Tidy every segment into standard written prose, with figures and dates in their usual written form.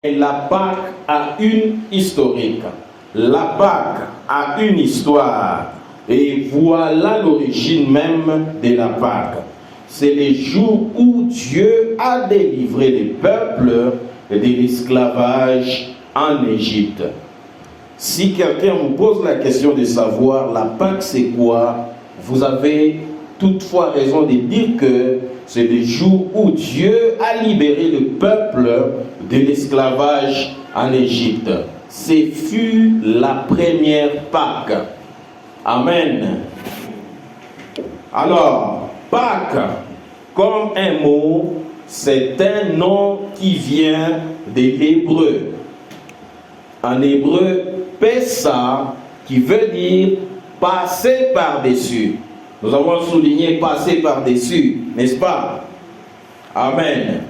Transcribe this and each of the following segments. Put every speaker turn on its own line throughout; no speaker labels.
La Pâque a une historique. La Pâque a une histoire. Et voilà l'origine même de la Pâque. C'est le jour où Dieu a délivré les peuples de l'esclavage en Égypte. Si quelqu'un vous pose la question de savoir la Pâque c'est quoi, vous avez toutefois raison de dire que c'est le jour où Dieu a libéré le peuple de l'esclavage en Égypte. Ce fut la première Pâque. Amen. Alors, Pâque, comme un mot, c'est un nom qui vient de l'hébreu. En hébreu, Pessa, qui veut dire passer par-dessus. Nous avons souligné passer par-dessus, n'est-ce pas? Amen.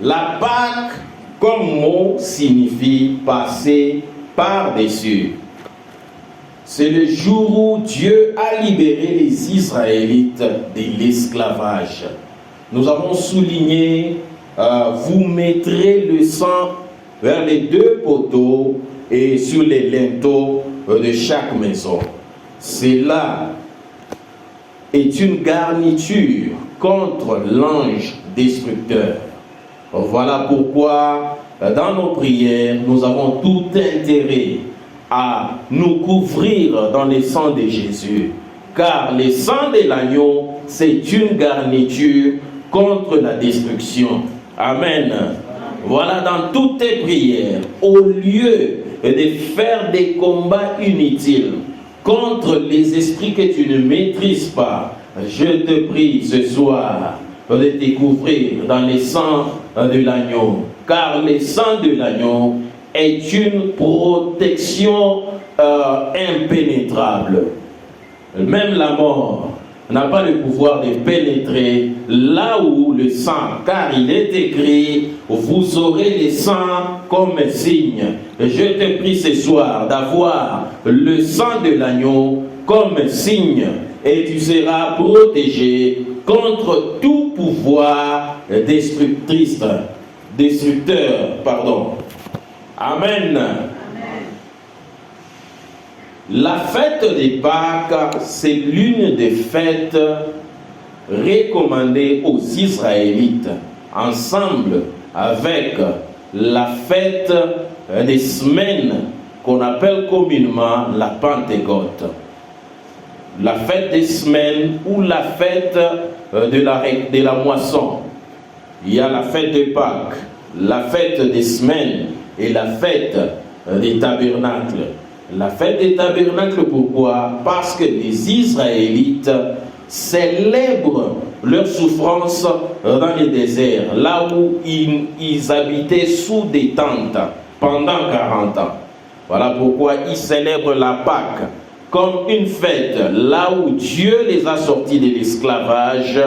La Pâque, comme mot, signifie passer par-dessus. C'est le jour où Dieu a libéré les Israélites de l'esclavage. Nous avons souligné, vous mettrez le sang vers les deux poteaux et sur les linteaux de chaque maison. Cela est une garniture contre l'ange destructeur. Voilà pourquoi, dans nos prières, nous avons tout intérêt à nous couvrir dans le sang de Jésus. Car le sang de l'agneau, c'est une garniture contre la destruction. Amen. Voilà, dans toutes tes prières, au lieu de faire des combats inutiles contre les esprits que tu ne maîtrises pas, je te prie ce soir de te couvrir dans le sang de l'agneau. Car le sang de l'agneau est une protection impénétrable. Même la mort n'a pas le pouvoir de pénétrer là où le sang, car il est écrit, vous aurez le sang comme signe. Je te prie ce soir d'avoir le sang de l'agneau comme signe et tu seras protégé contre tout pouvoir destructeur. Amen. La fête des Pâques, c'est l'une des fêtes recommandées aux Israélites, ensemble avec la fête des semaines qu'on appelle communément la Pentecôte. La fête des semaines ou la fête de la moisson. Il y a la fête de Pâques, la fête des semaines et la fête des tabernacles. La fête des tabernacles, pourquoi? Parce que les Israélites célèbrent leur souffrance dans le désert, là où ils habitaient sous des tentes pendant 40 ans. Voilà pourquoi ils célèbrent la Pâque comme une fête, là où Dieu les a sortis de l'esclavage,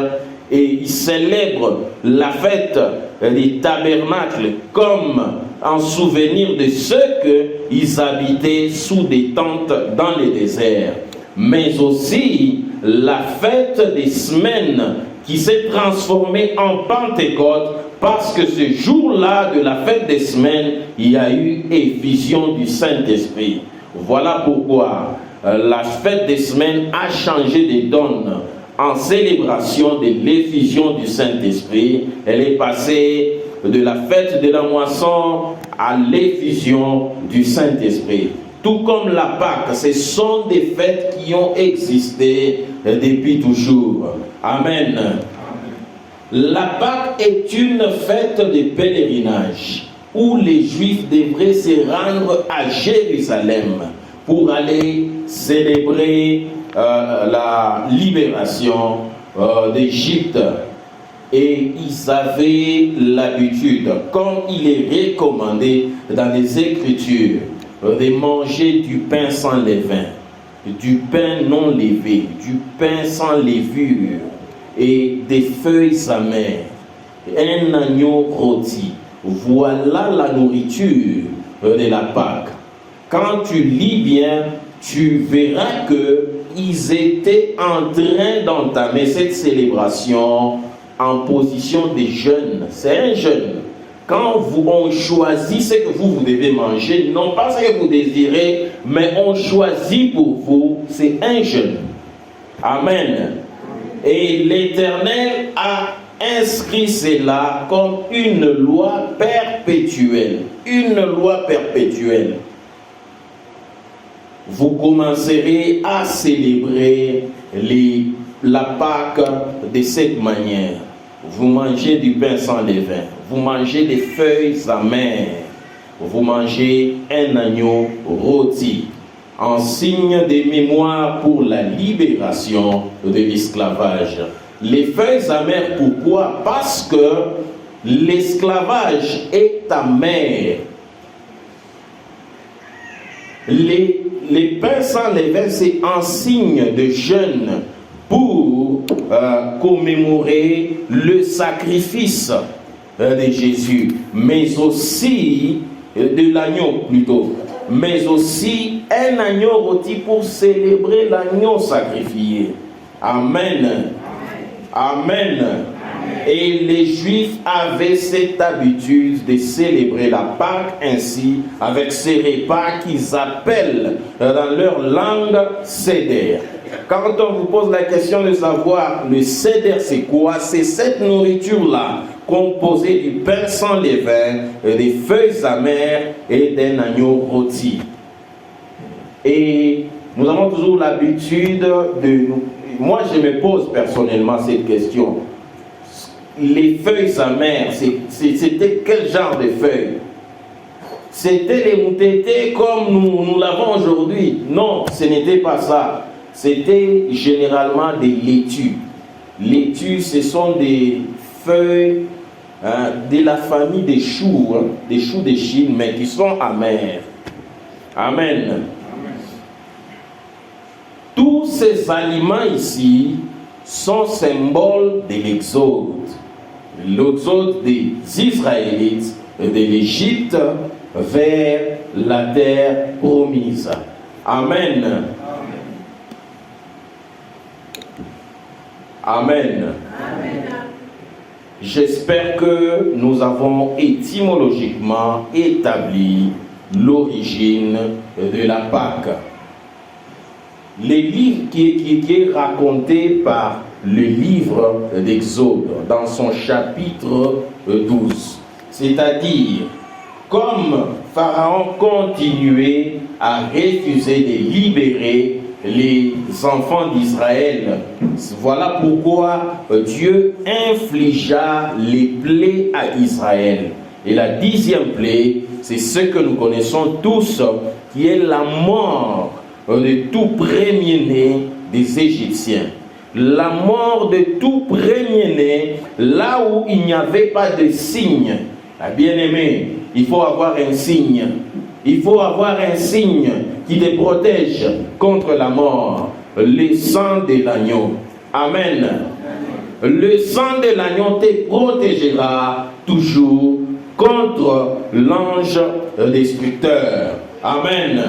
et ils célèbrent la fête des tabernacles comme en souvenir de ceux qu'ils habitaient sous des tentes dans le désert. Mais aussi la fête des semaines qui s'est transformée en Pentecôte, parce que ce jour-là de la fête des semaines, il y a eu effusion du Saint-Esprit. Voilà pourquoi la fête des semaines a changé de donne en célébration de l'effusion du Saint-Esprit. Elle est passée de la fête de la moisson à l'effusion du Saint-Esprit. Tout comme la Pâque, ce sont des fêtes qui ont existé depuis toujours. Amen. La Pâque est une fête de pèlerinage où les Juifs devraient se rendre à Jérusalem pour aller célébrer la libération d'Égypte. Et ils avaient l'habitude, comme il est recommandé dans les Écritures, de manger du pain sans levain, du pain non levé, du pain sans levure et des feuilles amères, un agneau rôti. Voilà la nourriture de la Pâque. Quand tu lis bien, tu verras qu'ils étaient en train d'entamer cette célébration en position de jeûne. C'est un jeûne. Quand on choisit ce que vous devez manger, non pas ce que vous désirez, mais on choisit pour vous, c'est un jeûne. Amen. Et l'Éternel a inscrit cela comme une loi perpétuelle. Une loi perpétuelle. Vous commencerez à célébrer la Pâque de cette manière. Vous mangez du pain sans levain. Vous mangez des feuilles amères. Vous mangez un agneau rôti. En signe de mémoire pour la libération de l'esclavage. Les feuilles amères, pourquoi? Parce que l'esclavage est amer. Les pains sans levain, c'est un signe de jeûne pour commémorer le sacrifice de Jésus, mais aussi de l'agneau plutôt, mais aussi un agneau rôti pour célébrer l'agneau sacrifié. Amen. Amen. Et les Juifs avaient cette habitude de célébrer la Pâque ainsi, avec ces repas qu'ils appellent dans leur langue Seder. Quand on vous pose la question de savoir le Seder c'est quoi, c'est cette nourriture-là, composée du pain sans levain, des feuilles amères et d'un agneau rôti. Et nous avons toujours l'habitude de... Moi, je me pose personnellement cette question. Les feuilles amères, c'était quel genre de feuilles? C'était les moutétés comme nous l'avons aujourd'hui? Non, ce n'était pas ça. C'était généralement des laitues. Laitues, ce sont des feuilles de la famille des choux de Chine, mais qui sont amères. Amen. Tous ces aliments ici sont symboles de l'exode des Israélites de l'Égypte vers la terre promise. Amen. Amen. J'espère que nous avons étymologiquement établi l'origine de la Pâque. Le livre qui est raconté par le livre d'Exode dans son chapitre 12. C'est-à-dire, comme Pharaon continuait à refuser de libérer les enfants d'Israël, voilà pourquoi Dieu infligea les plaies à Israël. Et la 10e plaie, c'est ce que nous connaissons tous, qui est la mort de tout premier-né des Égyptiens. La mort de tout premier-né, là où il n'y avait pas de signe. Bien-aimé, il faut avoir un signe. Il faut avoir un signe qui te protège contre la mort. Le sang de l'agneau. Amen. Le sang de l'agneau te protégera toujours contre l'ange destructeur. Amen.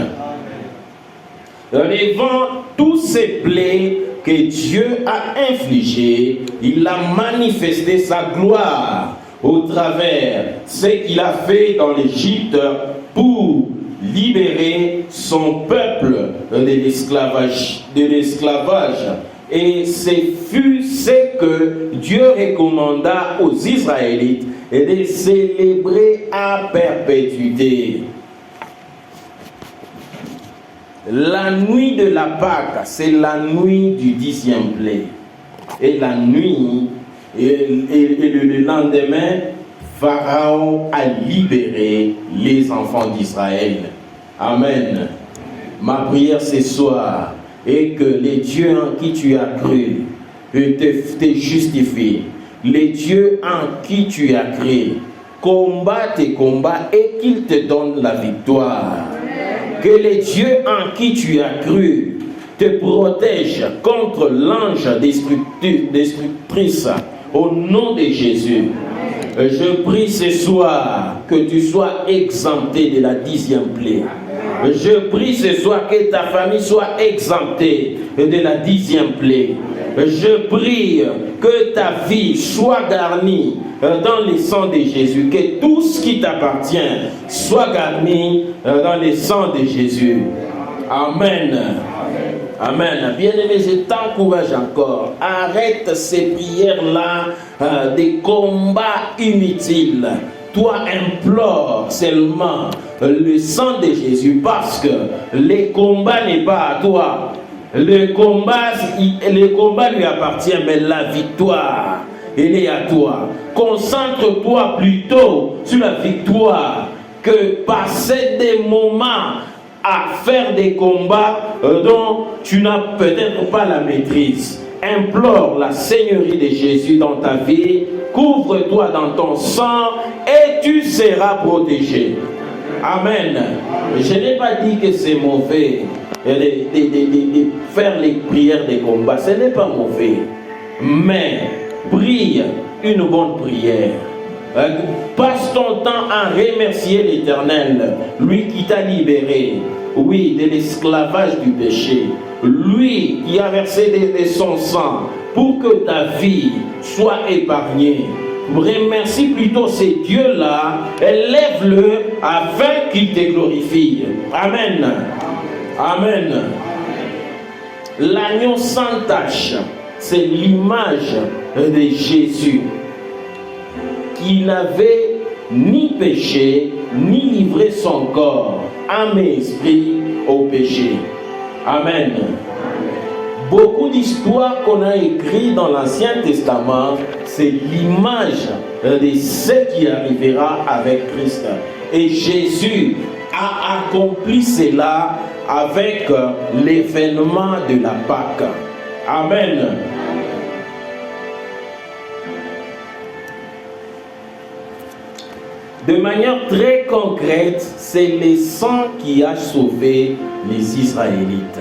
Devant tous ces plaies que Dieu a infligées, il a manifesté sa gloire au travers ce qu'il a fait dans l'Égypte pour libérer son peuple de l'esclavage. Et ce fut ce que Dieu recommanda aux Israélites et de célébrer à perpétuité. La nuit de la Pâque, c'est la nuit du 10e plaie. Et la nuit, et le lendemain, Pharaon a libéré les enfants d'Israël. Amen. Ma prière ce soir est que les dieux en qui tu as cru te justifient. Les dieux en qui tu as cru combattent tes combats et qu'ils te donnent la victoire. Que les dieux en qui tu as cru te protègent contre l'ange destructrice au nom de Jésus. Je prie ce soir que tu sois exempté de la 10e plaie. Je prie ce soir que ta famille soit exemptée de la 10e plaie. Je prie que ta vie soit garnie dans le sang de Jésus. Que tout ce qui t'appartient soit garni dans le sang de Jésus. Amen. Amen. Bien-aimé, je t'encourage encore. Arrête ces prières-là, des combats inutiles. Toi, implore seulement le sang de Jésus, parce que le combat n'est pas à toi. Le combat lui appartient, mais la victoire, elle est à toi. Concentre-toi plutôt sur la victoire que passer des moments à faire des combats dont tu n'as peut-être pas la maîtrise. Implore la Seigneurie de Jésus dans ta vie, couvre-toi dans ton sang et tu seras protégé. Amen. Je n'ai pas dit que c'est mauvais de faire les prières des combats. Ce n'est pas mauvais. Mais prie une bonne prière. Passe ton temps à remercier l'Éternel, lui qui t'a libéré, oui, de l'esclavage du péché, lui qui a versé de son sang pour que ta vie soit épargnée. Remercie plutôt ces dieux-là, élève-le afin qu'il te glorifie. Amen. Amen. L'agneau sans tache, c'est l'image de Jésus, qui n'avait ni péché, ni livré son corps, âme et esprit au péché. Amen. Beaucoup d'histoires qu'on a écrites dans l'Ancien Testament, c'est l'image de ce qui arrivera avec Christ. Et Jésus a accompli cela avec l'événement de la Pâque. Amen. De manière très concrète, c'est le sang qui a sauvé les Israélites.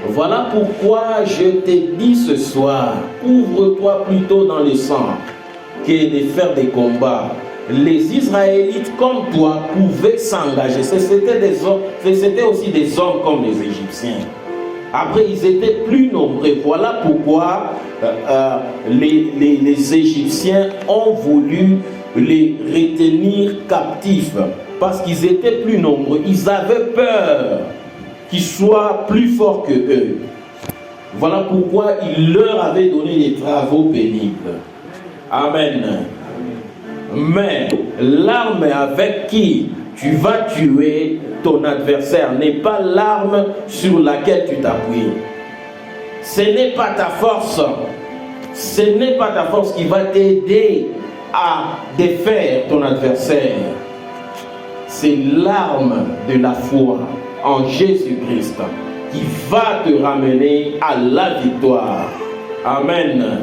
Voilà pourquoi je te dis ce soir, ouvre-toi plutôt dans le sang que de faire des combats. Les Israélites comme toi pouvaient s'engager. C'était aussi des hommes comme les Égyptiens. Après, ils étaient plus nombreux. Voilà pourquoi les Égyptiens ont voulu les retenir captifs. Parce qu'ils étaient plus nombreux. Ils avaient peur qu'ils soient plus forts que eux. Voilà pourquoi il leur avait donné des travaux pénibles. Amen. Mais l'arme avec qui tu vas tuer ton adversaire n'est pas l'arme sur laquelle tu t'appuies. Ce n'est pas ta force. Ce n'est pas ta force qui va t'aider à défaire ton adversaire. C'est l'arme de la foi en Jésus-Christ qui va te ramener à la victoire. Amen.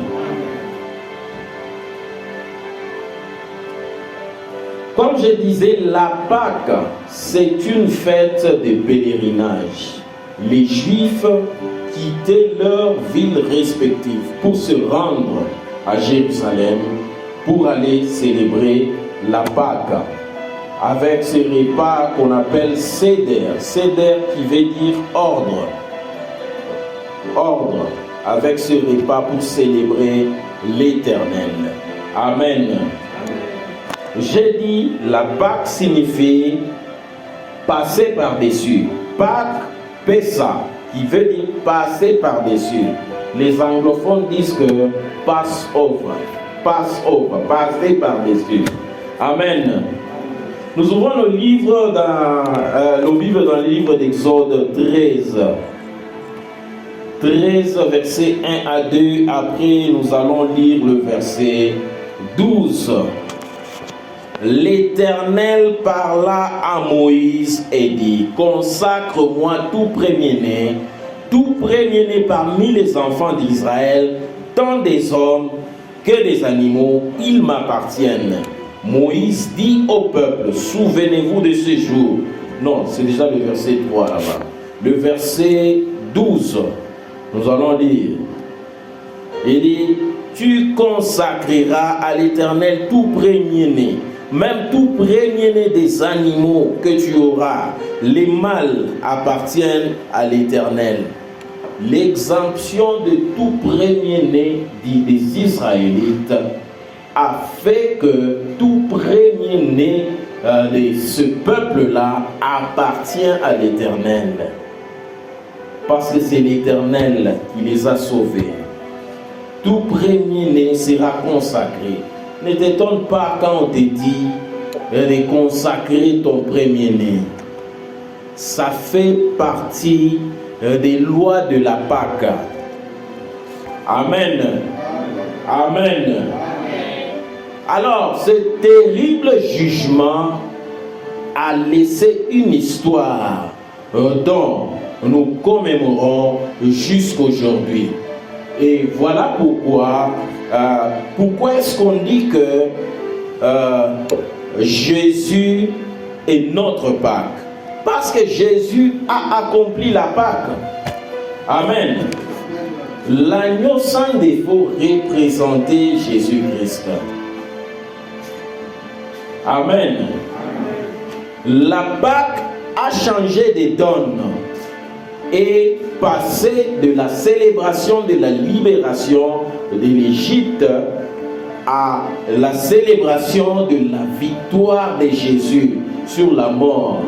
Comme je disais, la Pâque, c'est une fête de pèlerinage. Les Juifs quittaient leurs villes respectives pour se rendre à Jérusalem pour aller célébrer la Pâque avec ce repas qu'on appelle Seder. Seder qui veut dire ordre. Ordre, avec ce repas pour célébrer l'Éternel. Amen. J'ai dit, la Pâque signifie passer par-dessus. Pâque, Pessa, qui veut dire passer par-dessus. Les anglophones disent que pass over, passer par-dessus. Amen. Nous ouvrons nos livres dans le livre d'Exode 13. 13, versets 1 à 2. Après, nous allons lire le verset 12. L'Éternel parla à Moïse et dit: consacre-moi tout premier-né parmi les enfants d'Israël, tant des hommes que des animaux, ils m'appartiennent. Moïse dit au peuple: souvenez-vous de ce jour. Non, c'est déjà le verset 3 là-bas. Le verset 12, nous allons lire. Il dit: tu consacreras à l'Éternel tout premier-né, même tout premier-né des animaux que tu auras. Les mâles appartiennent à l'Éternel. L'exemption de tout premier-né des Israélites a fait que tout premier-né de ce peuple-là appartient à l'Éternel. Parce que c'est l'Éternel qui les a sauvés. Tout premier-né sera consacré. Ne t'étonne pas quand on te dit de consacrer ton premier-né. Ça fait partie des lois de la Pâque. Amen. Amen. Alors, ce terrible jugement a laissé une histoire dont nous commémorons jusqu'aujourd'hui. Et voilà pourquoi est-ce qu'on dit que Jésus est notre Pâque? Parce que Jésus a accompli la Pâque. Amen. L'agneau sans défaut représentait Jésus-Christ. Amen. La Pâque a changé de donne et passé de la célébration de la libération de l'Égypte à la célébration de la victoire de Jésus sur la mort.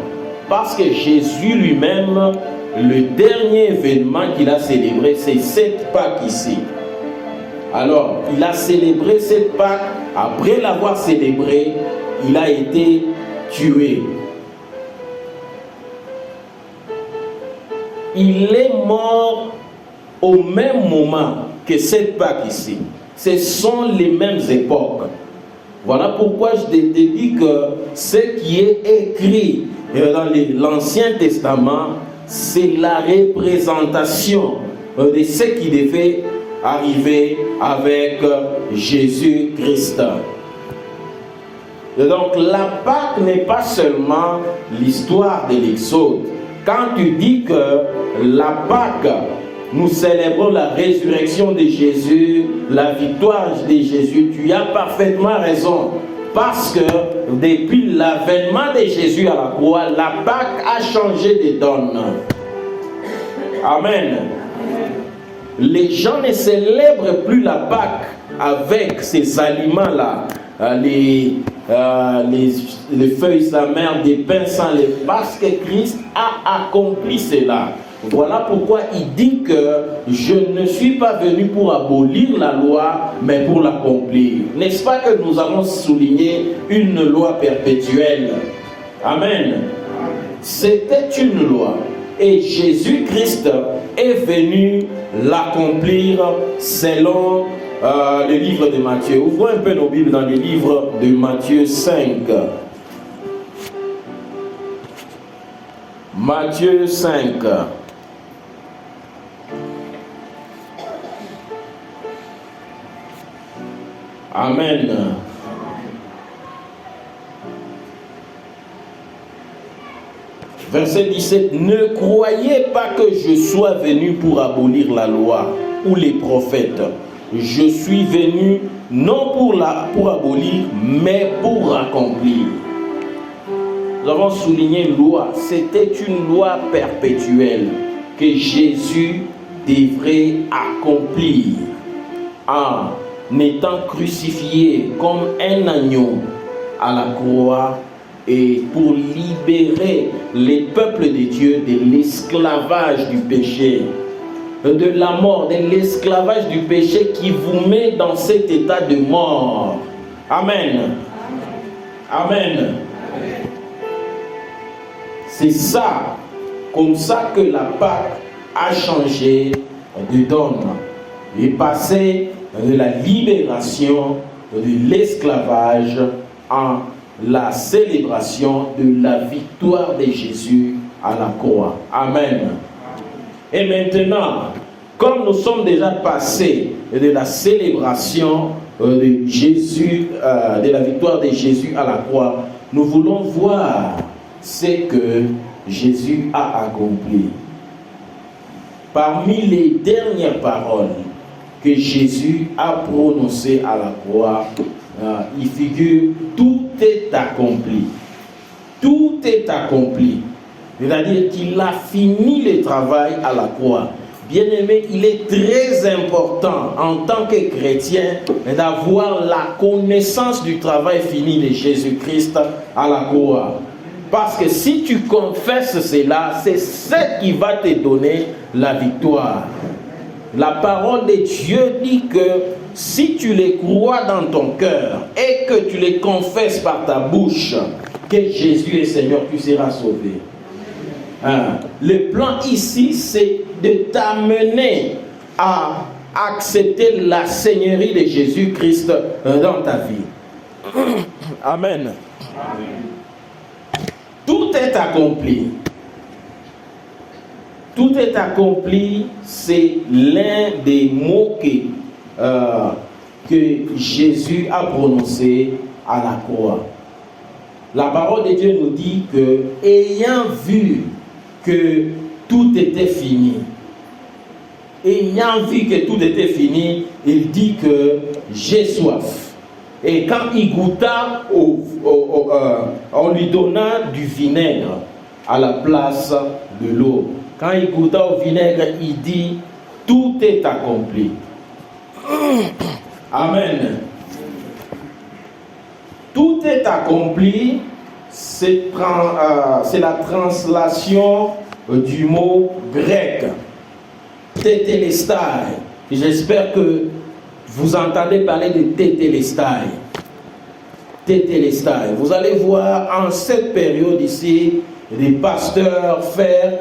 Parce que Jésus lui-même, le dernier événement qu'il a célébré, c'est cette Pâque ici. Alors, il a célébré cette Pâque. Après l'avoir célébré, il a été tué. Il est mort au même moment que cette Pâque ici. Ce sont les mêmes époques. Voilà pourquoi je te dis que ce qui est écrit dans l'Ancien Testament, c'est la représentation de ce qui devait arriver avec Jésus-Christ. Donc la Pâque n'est pas seulement l'histoire de l'Exode. Quand tu dis que la Pâque, nous célébrons la résurrection de Jésus, la victoire de Jésus, tu as parfaitement raison. Parce que depuis l'avènement de Jésus à la croix, la Pâque a changé de donne. Amen. Les gens ne célèbrent plus la Pâque avec ces aliments-là, les feuilles amères, des pains sans lait, parce que Christ a accompli cela. Voilà pourquoi il dit que je ne suis pas venu pour abolir la loi, mais pour l'accomplir. N'est-ce pas que nous avons souligné une loi perpétuelle? Amen. C'était une loi. Et Jésus-Christ est venu l'accomplir selon le livre de Matthieu. Ouvrons un peu nos Bibles dans le livre de Matthieu 5. Matthieu 5. Amen. Verset 17. Ne croyez pas que je sois venu pour abolir la loi ou les prophètes. Je suis venu non pour abolir, mais pour accomplir. Nous avons souligné une loi. C'était une loi perpétuelle que Jésus devrait accomplir en étant crucifié comme un agneau à la croix et pour libérer les peuples de Dieu de l'esclavage du péché, de la mort, de l'esclavage du péché qui vous met dans cet état de mort. Amen. Amen. C'est ça, comme ça que la Pâque a changé de donne. Il est passé de la libération de l'esclavage en la célébration de la victoire de Jésus à la croix. Amen. Et maintenant, comme nous sommes déjà passés de la célébration de Jésus, de la victoire de Jésus à la croix, nous voulons voir ce que Jésus a accompli. Parmi les dernières paroles que Jésus a prononcées à la croix, il figure « tout est accompli ». Tout est accompli. C'est-à-dire qu'il a fini le travail à la croix. Bien-aimé, il est très important en tant que chrétien d'avoir la connaissance du travail fini de Jésus-Christ à la croix. Parce que si tu confesses cela, c'est ce qui va te donner la victoire. La parole de Dieu dit que si tu les crois dans ton cœur et que tu les confesses par ta bouche, que Jésus est Seigneur, tu seras sauvé. Le plan ici, c'est de t'amener à accepter la Seigneurie de Jésus-Christ dans ta vie. Amen. Tout est accompli. Tout est accompli, c'est l'un des mots que Jésus a prononcé à la croix. La parole de Dieu nous dit que, ayant vu que tout était fini, ayant vu que tout était fini, il dit que j'ai soif. Et quand il goûta, on lui donna du vinaigre à la place de l'eau. Quand il goûta au vinaigre, il dit, tout est accompli. Amen. Tout est accompli, c'est la translation du mot grec, tétélestai. J'espère que vous entendez parler de tétélestai. Tétélestai. Vous allez voir en cette période ici, des pasteurs faire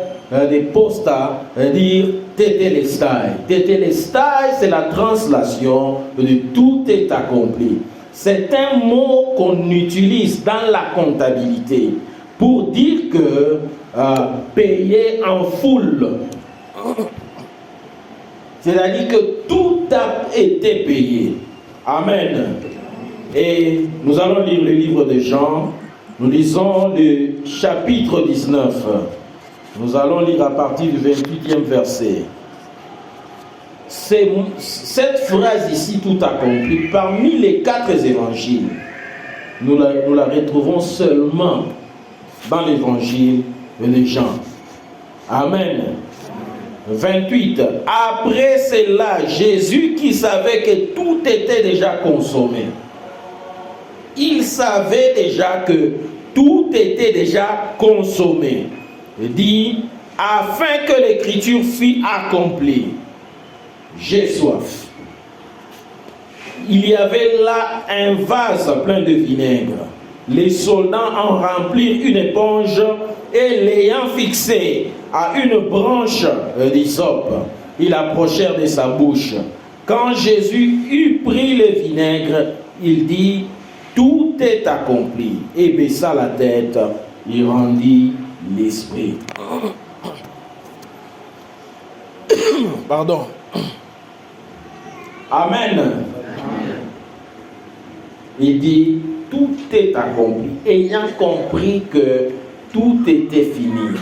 des postas dire tétélestai. Tétélestai, c'est la translation de tout est accompli. C'est un mot qu'on utilise dans la comptabilité pour dire que payer en foule. C'est-à-dire que tout a été payé. Amen. Et nous allons lire le livre de Jean. Nous lisons le chapitre 19. Nous allons lire à partir du 28e verset. Cette phrase ici, tout accompli, parmi les 4 évangiles, nous la retrouvons seulement dans l'évangile de Jean. Amen. 28. Après cela, Jésus qui savait que tout était déjà consommé. Il savait déjà que tout était déjà consommé. Il dit, afin que l'écriture fût accomplie. J'ai soif. Il y avait là un vase plein de vinaigre. Les soldats en remplirent une éponge et l'ayant fixé à une branche d'hysope, ils approchèrent de sa bouche. Quand Jésus eut pris le vinaigre, il dit, tout est accompli. Et baissa la tête, il rendit l'esprit. Pardon. Amen. Il dit, tout est accompli. Ayant compris que tout était fini,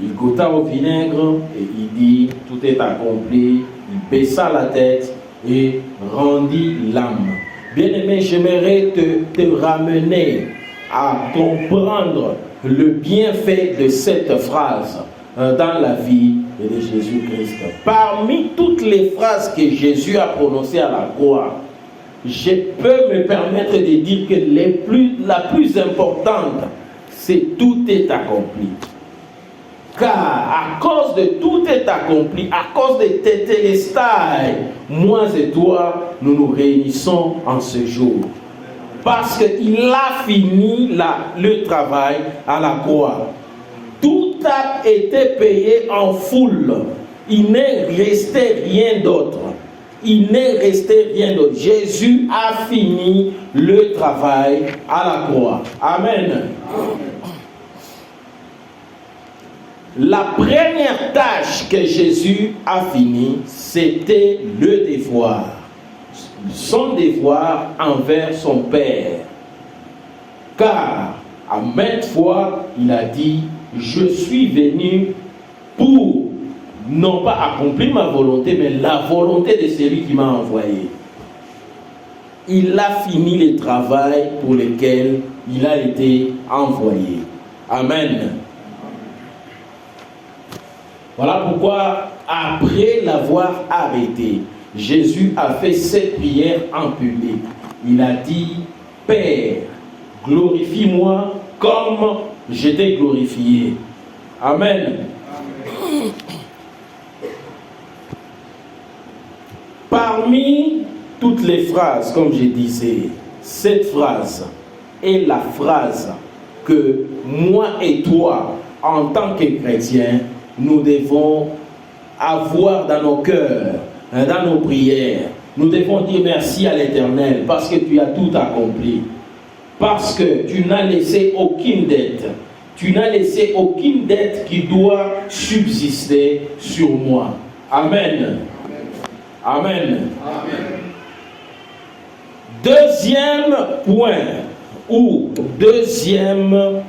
il goûta au vinaigre et il dit, tout est accompli. Il baissa la tête et rendit l'âme. Bien-aimé, j'aimerais te ramener à comprendre le bienfait de cette phrase dans la vie de Jésus-Christ. Parmi toutes les phrases que Jésus a prononcées à la croix, je peux me permettre de dire que la plus importante, c'est tout est accompli. Car à cause de tout est accompli, à cause de tétélestai, moi et toi, nous nous réunissons en ce jour. Parce qu'il a fini le travail à la croix. Tout a été payé en foule. Il n'est resté rien d'autre. Il n'est resté rien d'autre. Jésus a fini le travail à la croix. Amen. La première tâche que Jésus a finie, c'était le devoir. Son devoir envers son Père. Car à maintes fois, il a dit, je suis venu pour non pas accomplir ma volonté, mais la volonté de celui qui m'a envoyé. Il a fini le travail pour lequel il a été envoyé. Amen. Voilà pourquoi, après l'avoir arrêté, Jésus a fait cette prière en public. Il a dit, Père, glorifie-moi comme je t'ai glorifié. Amen. Amen. Parmi toutes les phrases, comme je disais, cette phrase est la phrase que moi et toi, en tant que chrétiens, nous devons avoir dans nos cœurs, dans nos prières. Nous devons dire merci à l'Éternel parce que tu as tout accompli. Parce que tu n'as laissé aucune dette. Tu n'as laissé aucune dette qui doit subsister sur moi. Amen. Amen. Amen. Deuxième point ou deuxième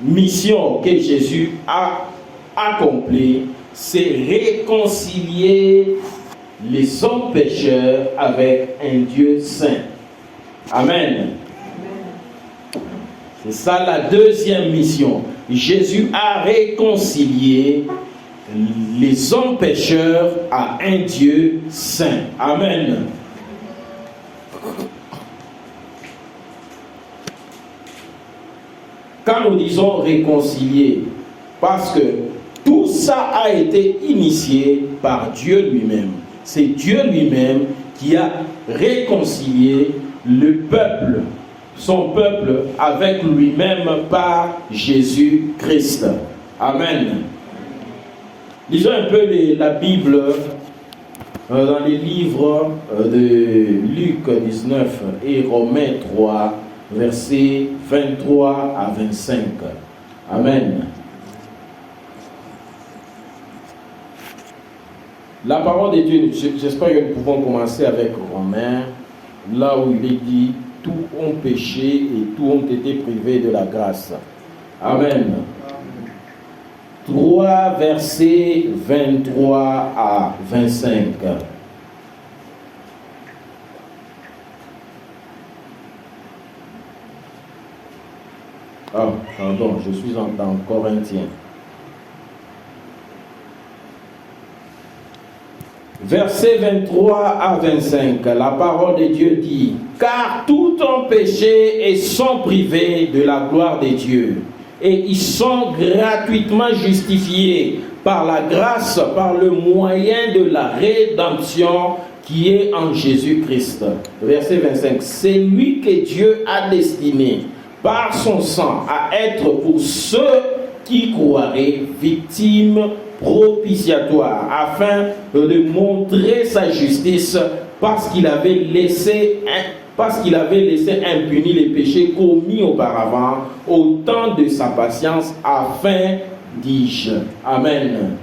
mission que Jésus a accomplie, c'est réconcilier les hommes pécheurs avec un Dieu saint. Amen. C'est ça la deuxième mission. Jésus a réconcilié les hommes pécheurs à un Dieu saint. Amen. Quand nous disons réconcilier, parce que tout ça a été initié par Dieu lui-même. C'est Dieu lui-même qui a réconcilié le peuple, son peuple avec lui-même par Jésus-Christ. Amen. Lisons un peu la Bible dans les livres de Luc 19 et Romains 3, versets 23 à 25. Amen. La parole de Dieu, j'espère que nous pouvons commencer avec Romains, là où il est dit, tous ont péché et tous ont été privés de la grâce. Amen. 3 versets 23 à 25. Ah, pardon, je suis en Corinthiens. Verset 23 à 25, la parole de Dieu dit, « Car tous ont péché et sont privés de la gloire de Dieu, et ils sont gratuitement justifiés par la grâce, par le moyen de la rédemption qui est en Jésus-Christ. » Verset 25, « C'est lui que Dieu a destiné par son sang à être pour ceux qui croiraient victimes propitiatoire, afin de montrer sa justice parce qu'il avait laissé impunis les péchés commis auparavant au temps de sa patience, afin, dis-je. Amen.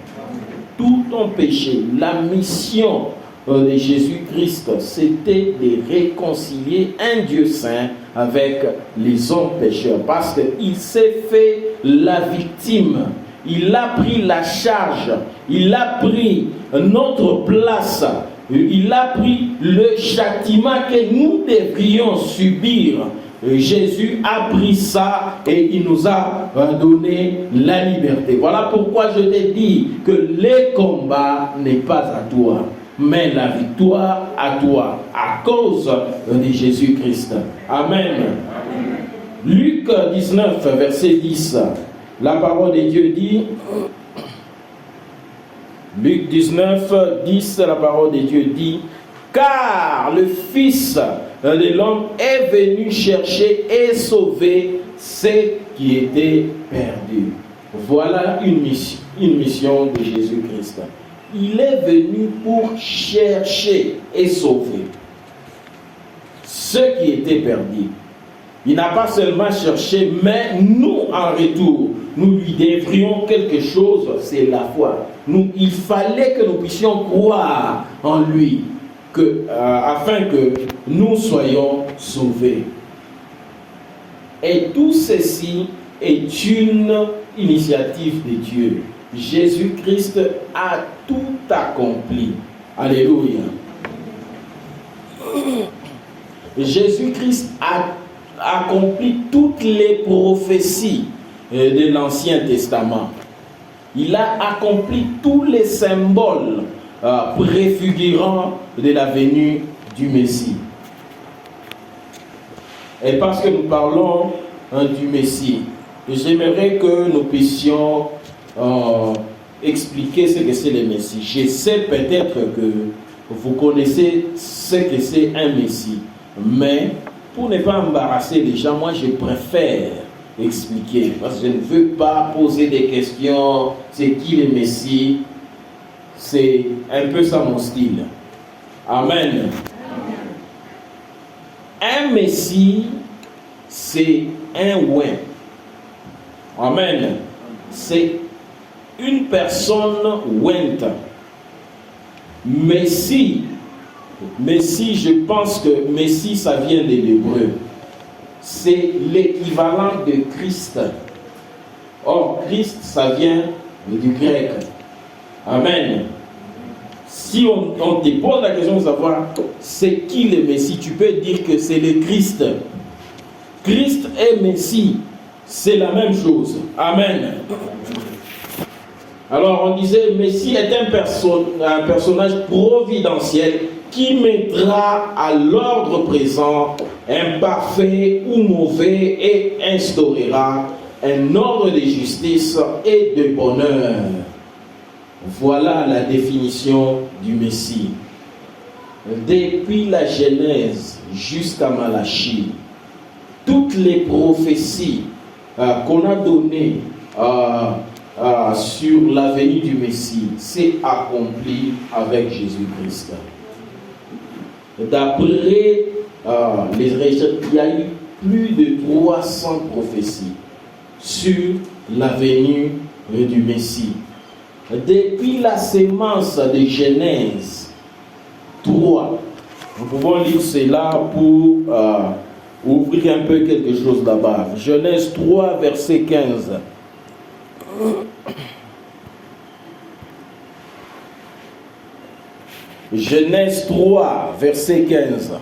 Tout ton péché, la mission de Jésus-Christ, c'était de réconcilier un Dieu saint avec les hommes pécheurs, parce qu'il s'est fait la victime. Il a pris la charge, il a pris notre place, il a pris le châtiment que nous devrions subir. Jésus a pris ça et il nous a donné la liberté. Voilà pourquoi je te dis que le combat n'est pas à toi, mais la victoire à toi, à cause de Jésus-Christ. Amen. Luc 19, verset 10. La parole de Dieu dit, Luc 19, 10, la parole de Dieu dit, « Car le Fils de l'homme est venu chercher et sauver ceux qui étaient perdus. » Voilà une mission de Jésus-Christ. Il est venu pour chercher et sauver ceux qui étaient perdus. Il n'a pas seulement cherché, mais nous, en retour, nous lui devrions quelque chose, c'est la foi. Il fallait que nous puissions croire en lui, afin que nous soyons sauvés. Et tout ceci est une initiative de Dieu. Jésus-Christ a tout accompli. Alléluia. Jésus-Christ a accompli toutes les prophéties de l'Ancien Testament. Il a accompli tous les symboles préfigurant de la venue du Messie. Et parce que nous parlons du Messie, j'aimerais que nous puissions expliquer ce que c'est le Messie. Je sais peut-être que vous connaissez ce que c'est un Messie, mais pour ne pas embarrasser les gens, moi je préfère expliquer, parce que je ne veux pas poser des questions, c'est qui le Messie, c'est un peu ça mon style. Amen. Un Messie, c'est un ouin. Amen. C'est une personne ouinte. Messie, je pense que Messie, ça vient de l'hébreu. C'est l'équivalent de Christ. Or, Christ, ça vient du grec. Amen. Si on te pose la question de savoir c'est qui le Messie, tu peux dire que c'est le Christ. Christ et Messie, c'est la même chose. Amen. Alors on disait, Messie est un personnage providentiel qui mettra à l'ordre présent un parfait ou mauvais et instaurera un ordre de justice et de bonheur. Voilà la définition du Messie. Depuis la Genèse jusqu'à Malachie, toutes les prophéties qu'on a données sur la venue du Messie s'est accompli avec Jésus-Christ. D'après les recherches, il y a eu plus de 300 prophéties sur la venue du Messie. Depuis la sémence de Genèse 3, nous pouvons lire cela pour ouvrir un peu quelque chose là-bas. Genèse 3, verset 15. Genèse 3, verset 15.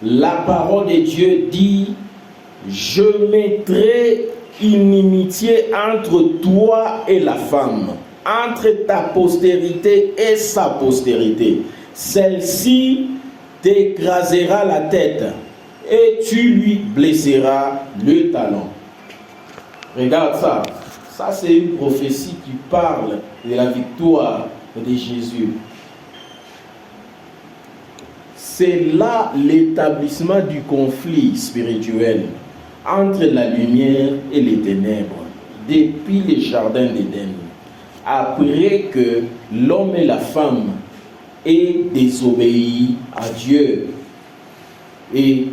La parole de Dieu dit: je mettrai une inimitié entre toi et la femme, entre ta postérité et sa postérité. Celle-ci t'écrasera la tête et tu lui blesseras le talon. Regarde ça. Ça, c'est une prophétie qui parle de la victoire de Jésus. C'est là l'établissement du conflit spirituel entre la lumière et les ténèbres depuis le jardin d'Éden. Après que l'homme et la femme aient désobéi à Dieu. Et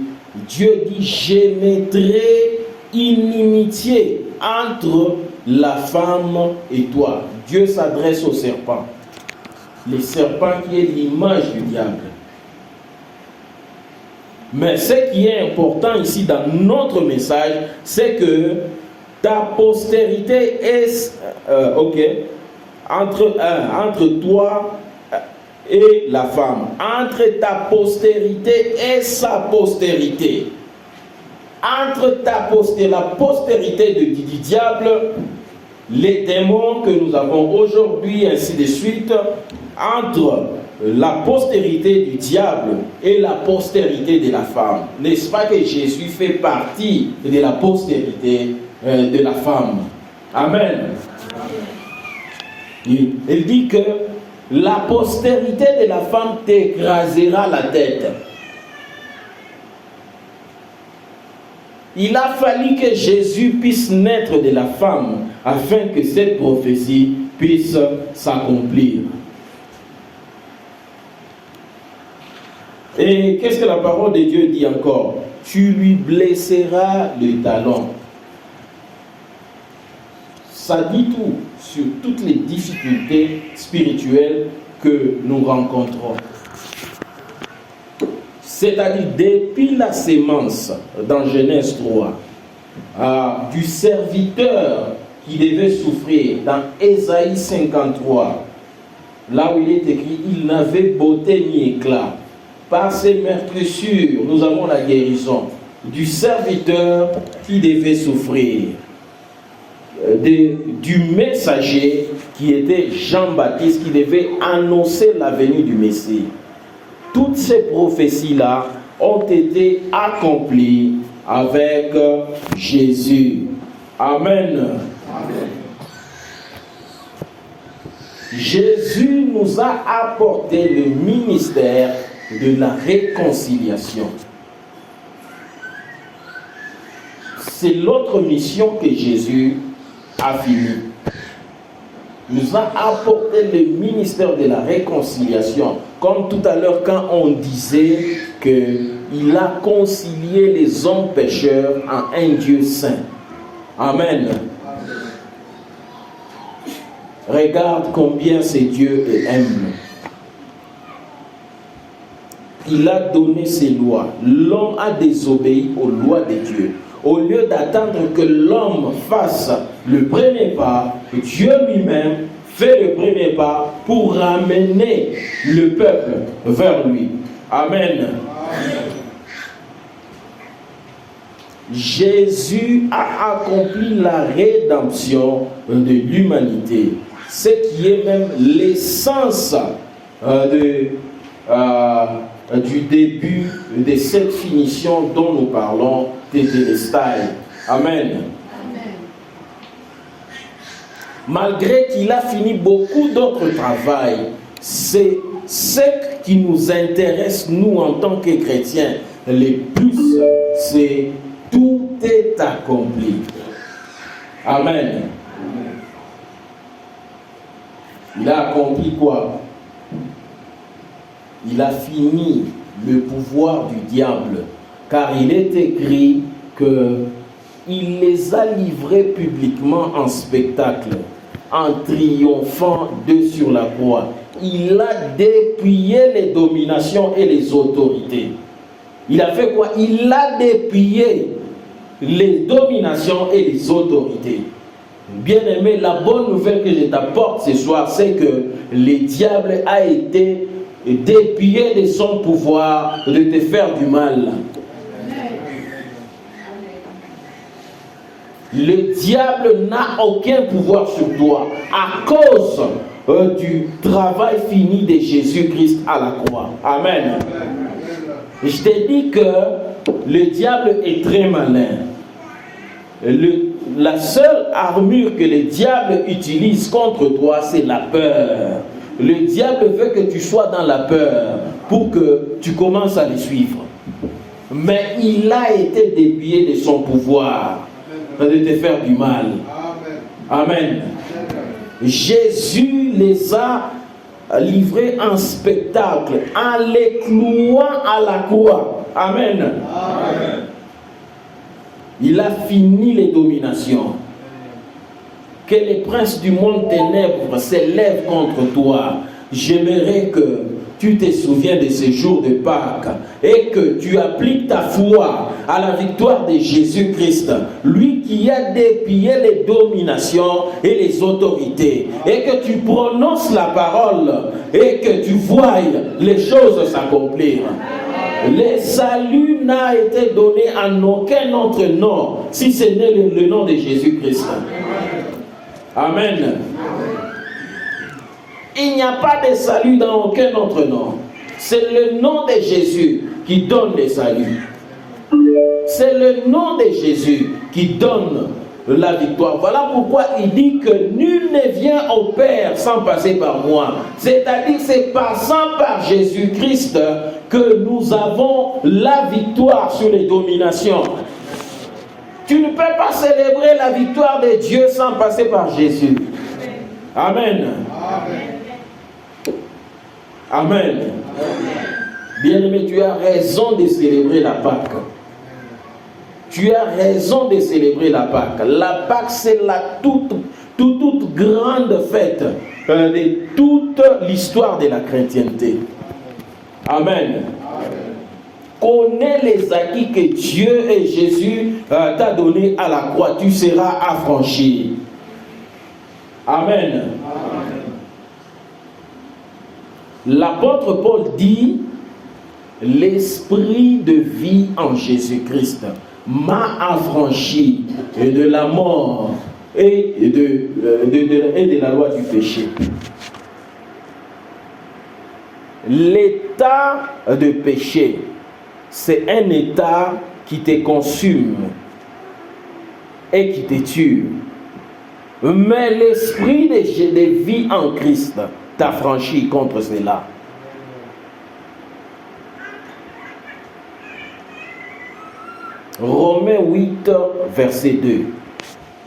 Dieu dit: je mettrai inimitié entre la femme et toi. Dieu s'adresse au serpent. Le serpent qui est l'image du diable. Mais ce qui est important ici dans notre message, c'est que ta postérité est entre toi et la femme, entre ta postérité et sa postérité, entre la postérité du diable, les démons que nous avons aujourd'hui, ainsi de suite, entre la postérité du diable et la postérité de la femme. N'est-ce pas que Jésus fait partie de la postérité de la femme? Amen. Il dit que la postérité de la femme t'écrasera la tête. Il a fallu que Jésus puisse naître de la femme afin que cette prophétie puisse s'accomplir. Et qu'est-ce que la parole de Dieu dit encore? Tu lui blesseras le talon. Ça dit tout sur toutes les difficultés spirituelles que nous rencontrons. C'est-à-dire depuis la sémence dans Genèse 3, du serviteur qui devait souffrir dans Ésaïe 53, là où il est écrit: il n'avait beauté ni éclat. Par ses meurtrissures, nous avons la guérison du serviteur qui devait souffrir. du messager qui était Jean-Baptiste, qui devait annoncer la venue du Messie. Toutes ces prophéties-là ont été accomplies avec Jésus. Amen. Amen. Jésus nous a apporté le ministère de la réconciliation. C'est l'autre mission que Jésus a fini. Il nous a apporté le ministère de la réconciliation. Comme tout à l'heure quand on disait qu'il a concilié les hommes pécheurs en un Dieu saint. Amen. Regarde combien ce Dieu est humble. Il a donné ses lois. L'homme a désobéi aux lois de Dieu. Au lieu d'attendre que l'homme fasse le premier pas, Dieu lui-même fait le premier pas pour ramener le peuple vers lui. Amen. Jésus a accompli la rédemption de l'humanité. Ce qui est même l'essence du début de cette finition dont nous parlons, Tétélestai. Amen. Amen. Malgré qu'il a fini beaucoup d'autres travail, c'est ce qui nous intéresse, nous, en tant que chrétiens, le plus, c'est tout est accompli. Amen. Il a accompli quoi? Il a fini le pouvoir du diable, car il est écrit qu'il les a livrés publiquement en spectacle, en triomphant d'eux sur la croix. Il a dépouillé les dominations et les autorités. Il a fait quoi? Il a dépouillé les dominations et les autorités. Bien-aimé, la bonne nouvelle que je t'apporte ce soir, c'est que le diable a été dépouillé de son pouvoir de te faire du mal. Le diable n'a aucun pouvoir sur toi à cause du travail fini de Jésus-Christ à la croix. Amen. Je t'ai dit que le diable est très malin. La seule armure que le diable utilise contre toi, c'est la peur. Le diable veut que tu sois dans la peur pour que tu commences à le suivre. Mais il a été dépouillé de son pouvoir de te faire du mal. Amen. Jésus les a livrés en spectacle en les clouant à la croix. Amen. Amen. Il a fini les dominations. Que les princes du monde ténèbres s'élèvent contre toi. J'aimerais que tu te souviens de ce jour de Pâques et que tu appliques ta foi à la victoire de Jésus-Christ, lui qui a dépouillé les dominations et les autorités, et que tu prononces la parole et que tu voies les choses s'accomplir. Le salut n'a été donné en aucun autre nom, si ce n'est le nom de Jésus-Christ. Amen. Il n'y a pas de salut dans aucun autre nom. C'est le nom de Jésus qui donne le salut. C'est le nom de Jésus qui donne la victoire. Voilà pourquoi il dit que nul ne vient au Père sans passer par moi. C'est-à-dire c'est passant par Jésus-Christ que nous avons la victoire sur les dominations. Tu ne peux pas célébrer la victoire de Dieu sans passer par Jésus. Amen. Amen. Bien-aimé, tu as raison de célébrer la Pâque. Tu as raison de célébrer la Pâque. La Pâque, c'est la toute grande fête de toute l'histoire de la chrétienté. Amen. Connais les acquis que Dieu et Jésus t'a donné à la croix. Tu seras affranchi. Amen. L'apôtre Paul dit: l'esprit de vie en Jésus-Christ m'a affranchi de la mort et de la loi du péché. L'état de péché, c'est un état qui te consume et qui te tue. Mais l'esprit de vie en Christ t'affranchit contre cela. Romains 8, verset 2.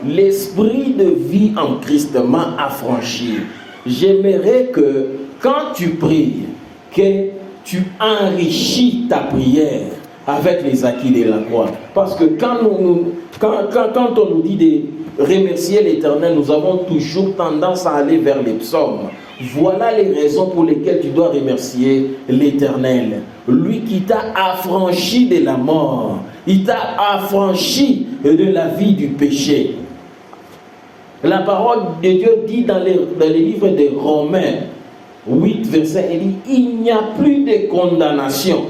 L'esprit de vie en Christ m'a affranchi. J'aimerais que quand tu pries, que tu enrichis ta prière avec les acquis de la croix. Parce que quand on nous dit de remercier l'Éternel, nous avons toujours tendance à aller vers les psaumes. Voilà les raisons pour lesquelles tu dois remercier l'Éternel. Lui qui t'a affranchi de la mort. Il t'a affranchi de la vie du péché. La parole de Dieu dit dans les livres de Romains 8, verset, il dit, il n'y a plus de condamnation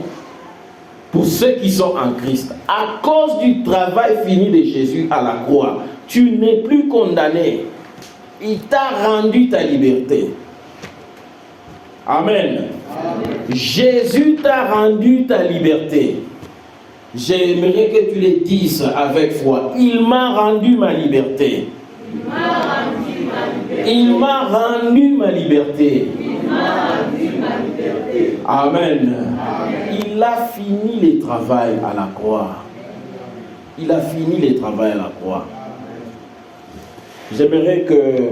pour ceux qui sont en Christ. À cause du travail fini de Jésus à la croix, tu n'es plus condamné. Il t'a rendu ta liberté. Amen. Amen. Jésus t'a rendu ta liberté. J'aimerais que tu le dises avec foi. Il m'a rendu ma liberté. Il m'a rendu ma liberté. Amen. Il a fini le travail à la croix. Il a fini le travail à la croix. J'aimerais que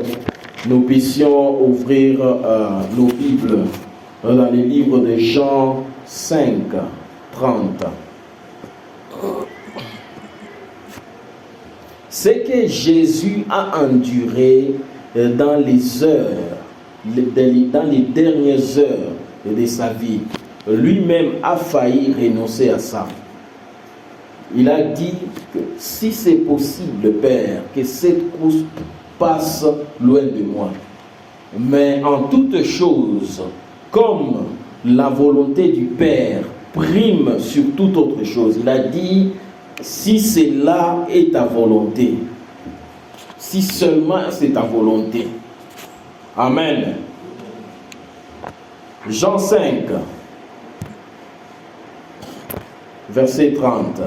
nous puissions ouvrir nos Bibles dans les livres de Jean 5, 30. Ce que Jésus a enduré dans les heures, dans les dernières heures de sa vie, lui-même a failli renoncer à ça. Il a dit que si c'est possible, Père, que cette croix passe loin de moi. Mais en toutes choses, comme la volonté du Père prime sur toute autre chose, il a dit, si cela est ta volonté, si seulement c'est ta volonté. Amen. Jean 5, verset 30.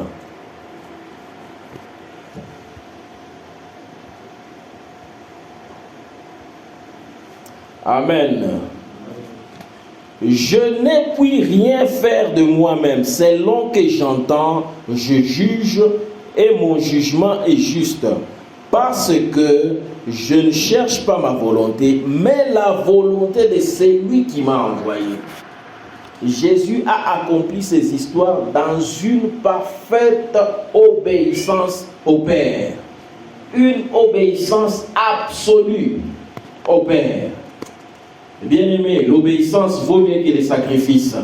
Amen. Je ne puis rien faire de moi-même. Selon que j'entends, je juge et mon jugement est juste. Parce que je ne cherche pas ma volonté, mais la volonté de celui qui m'a envoyé. Jésus a accompli ces histoires dans une parfaite obéissance au Père. Une obéissance absolue au Père. Bien-aimé, l'obéissance vaut mieux que les sacrifices.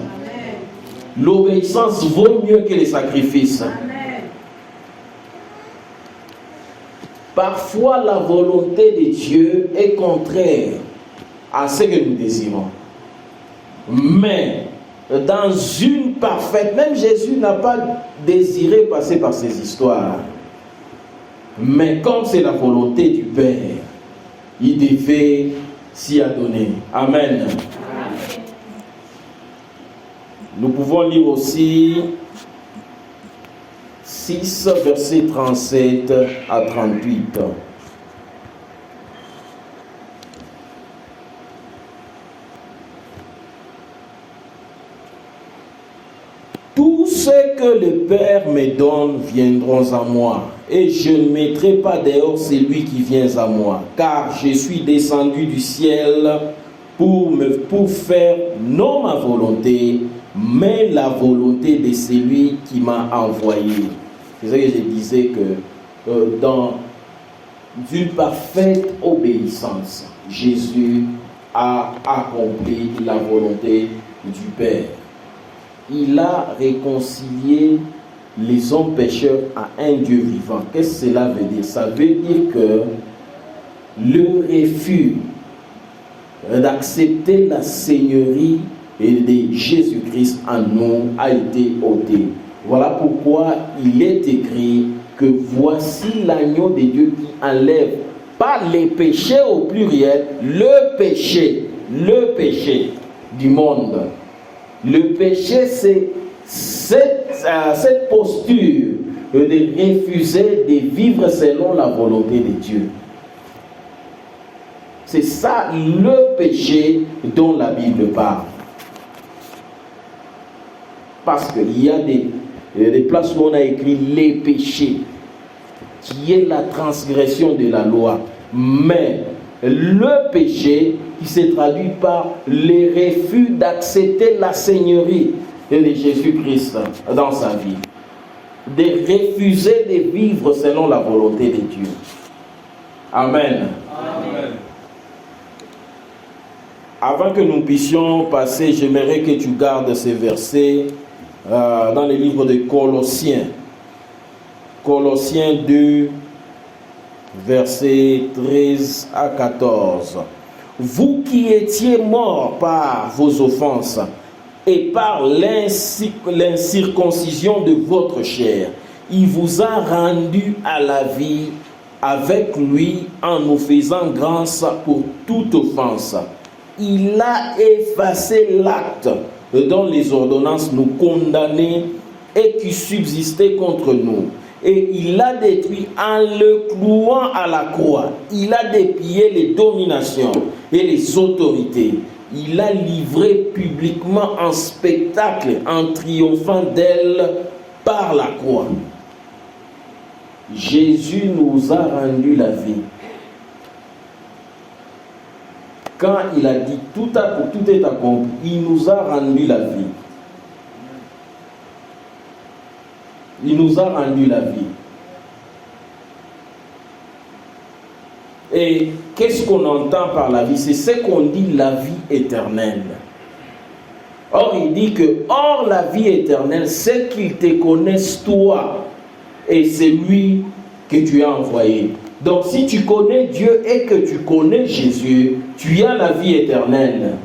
L'obéissance vaut mieux que les sacrifices. Amen. Parfois, la volonté de Dieu est contraire à ce que nous désirons. Mais, dans une parfaite, même Jésus n'a pas désiré passer par ces histoires. Mais comme c'est la volonté du Père, il devait s'y adonner. Amen. Amen. Nous pouvons lire aussi 6, versets 37 à 38. Tous ceux que le Père me donne viendront à moi, et je ne mettrai pas dehors celui qui vient à moi, car je suis descendu du ciel pour faire non ma volonté, mais la volonté de celui qui m'a envoyé. C'est ça que je disais que dans une parfaite obéissance, Jésus a accompli la volonté du Père. Il a réconcilié les hommes pécheurs à un Dieu vivant. Qu'est-ce que cela veut dire? Ça veut dire que le refus d'accepter la seigneurie de Jésus-Christ en nous a été ôté. Voilà pourquoi il est écrit que voici l'agneau de Dieu qui enlève Pas les péchés au pluriel, le péché du monde. Le péché, c'est cette posture de refuser de vivre selon la volonté de Dieu. C'est ça le péché dont la Bible parle. Parce qu'il y a des places où on a écrit les péchés, qui est la transgression de la loi. Mais le péché qui se traduit par le refus d'accepter la seigneurie de Jésus-Christ dans sa vie. De refuser de vivre selon la volonté de Dieu. Amen. Amen. Avant que nous puissions passer, j'aimerais que tu gardes ces versets dans le livre de Colossiens. Colossiens 2, versets 13 à 14. Vous qui étiez morts par vos offenses et par l'incirconcision de votre chair, il vous a rendu à la vie avec lui en nous faisant grâce pour toute offense. Il a effacé l'acte dont les ordonnances nous condamnaient et qui subsistait contre nous. Et il l'a détruit en le clouant à la croix. Il a déplié les dominations et les autorités. Il a livré publiquement en spectacle en triomphant d'elle par la croix. Jésus nous a rendu la vie. Quand il a dit tout est accompli, il nous a rendu la vie. Il nous a rendu la vie. Et qu'est-ce qu'on entend par la vie? C'est ce qu'on dit la vie éternelle. Or, il dit que, hors la vie éternelle, c'est qu'ils te connaissent toi et c'est lui que tu as envoyé. Donc, si tu connais Dieu et que tu connais Jésus, tu as la vie éternelle.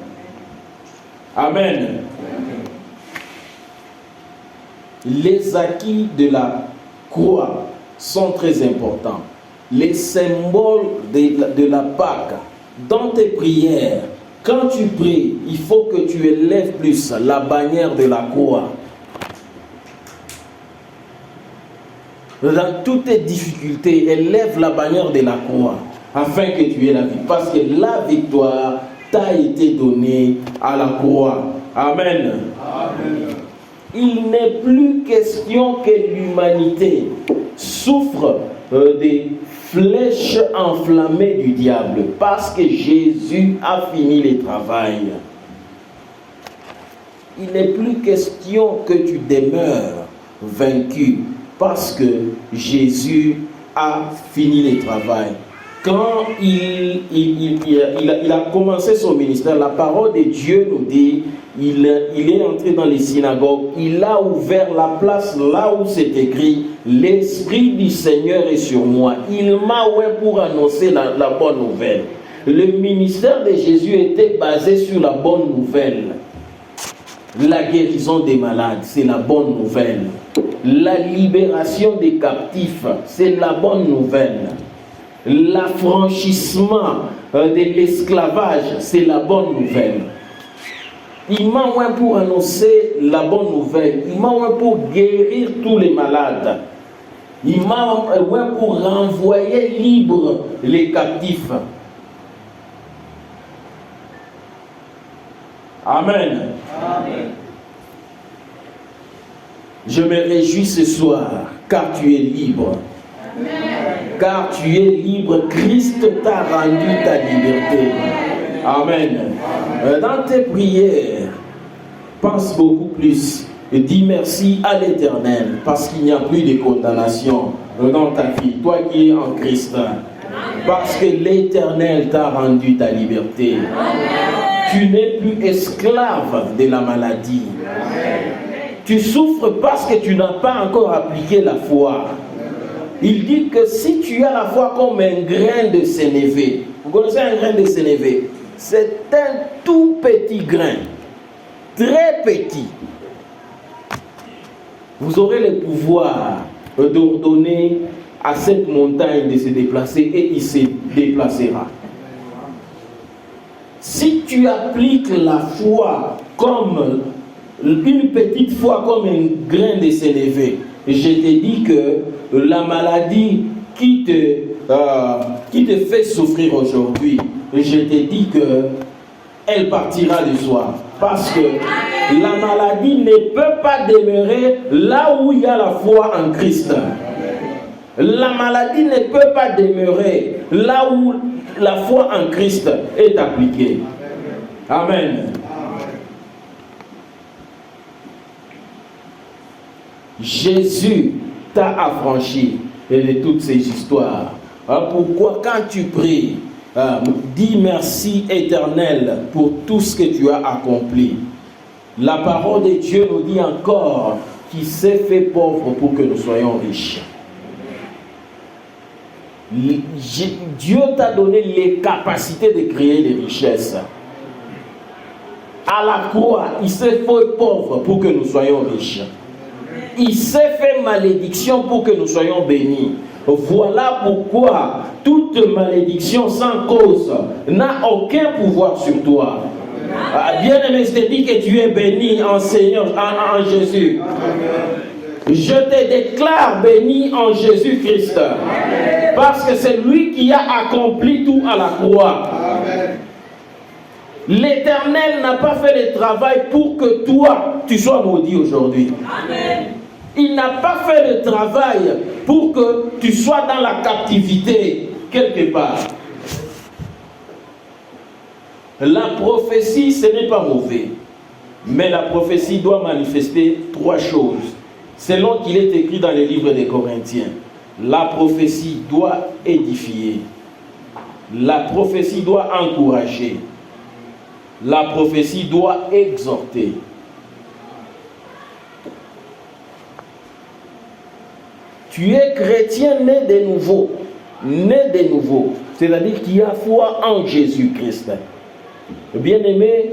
Amen. Les acquis de la croix sont très importants. Les symboles de la Pâque, dans tes prières, quand tu pries, il faut que tu élèves plus la bannière de la croix. Dans toutes tes difficultés, élève la bannière de la croix afin que tu aies la vie. Parce que la victoire t'a été donnée à la croix. Amen. Amen. Il n'est plus question que l'humanité souffre des flèches enflammées du diable parce que Jésus a fini le travail. Il n'est plus question que tu demeures vaincu parce que Jésus a fini le travail. Quand il a commencé son ministère, la parole de Dieu nous dit, il est entré dans les synagogues, il a ouvert la place là où c'est écrit, l'Esprit du Seigneur est sur moi. Il m'a ouvert pour annoncer la bonne nouvelle. Le ministère de Jésus était basé sur la bonne nouvelle. La guérison des malades, c'est la bonne nouvelle. La libération des captifs, c'est la bonne nouvelle. L'affranchissement de l'esclavage, c'est la bonne nouvelle. Il m'a oint pour annoncer la bonne nouvelle. Il m'a oint pour guérir tous les malades. Il m'a oint pour renvoyer libres les captifs. Amen. Amen. Je me réjouis ce soir, car tu es libre. Amen. Car tu es libre, Christ t'a rendu ta liberté. Amen. Dans tes prières, pense beaucoup plus et dis merci à l'Éternel, parce qu'il n'y a plus de condamnation dans ta vie, toi qui es en Christ. Parce que l'Éternel t'a rendu ta liberté. Amen. Tu n'es plus esclave de la maladie. Amen. Tu souffres parce que tu n'as pas encore appliqué la foi. Il dit que si tu as la foi comme un grain de sénévé, vous connaissez un grain de sénévé? C'est un tout petit grain, très petit. Vous aurez le pouvoir d'ordonner à cette montagne de se déplacer et il se déplacera. Si tu appliques la foi comme une petite foi, comme un grain de s'élever, je te dis que la maladie qui te fait souffrir aujourd'hui, je te dis que elle partira du soir. Parce que la maladie ne peut pas demeurer là où il y a la foi en Christ. La maladie ne peut pas demeurer là où la foi en Christ est appliquée. Amen. Jésus t'a affranchi de toutes ces histoires. Pourquoi quand tu pries, dis merci éternel pour tout ce que tu as accompli. La parole de Dieu nous dit encore qu'il s'est fait pauvre pour que nous soyons riches. Dieu t'a donné les capacités de créer des richesses. À la croix, il s'est fait pauvre pour que nous soyons riches. Il s'est fait malédiction pour que nous soyons bénis. Voilà pourquoi toute malédiction sans cause n'a aucun pouvoir sur toi. Bien-aimé, je te dis que tu es béni en Seigneur, en Jésus. Je te déclare béni en Jésus-Christ. Parce que c'est lui qui a accompli tout à la croix. L'Éternel n'a pas fait le travail pour que toi, tu sois maudit aujourd'hui. Il n'a pas fait le travail pour que tu sois dans la captivité quelque part. La prophétie, ce n'est pas mauvais. Mais la prophétie doit manifester trois choses. Selon qu'il est écrit dans les livres des Corinthiens. La prophétie doit édifier. La prophétie doit encourager. La prophétie doit exhorter. Tu es chrétien né de nouveau. Né de nouveau. C'est-à-dire qu'il y a foi en Jésus-Christ. Bien-aimé,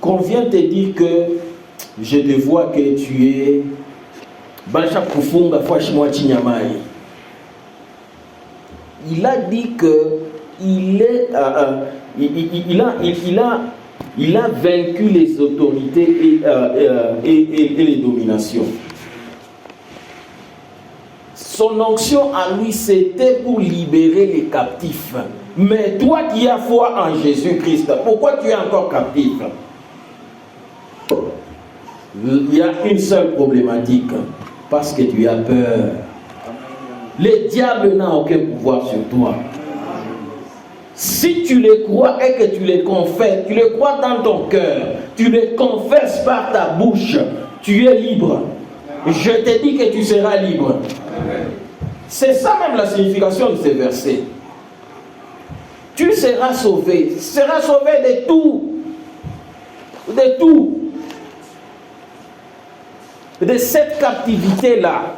qu'on vient te dire que je te vois que tu es il a dit que il a vaincu les autorités et les dominations. Son onction à lui, c'était pour libérer les captifs. Mais toi qui as foi en Jésus-Christ, pourquoi tu es encore captif? Il y a une seule problématique. Parce que tu as peur. Le diable n'a aucun pouvoir sur toi. Si tu le crois et que tu le confesses, tu le crois dans ton cœur, tu le confesses par ta bouche, tu es libre. Je te dis que tu seras libre. C'est ça même la signification de ces versets. Tu seras sauvé. Tu seras sauvé de tout. De tout. De cette captivité-là.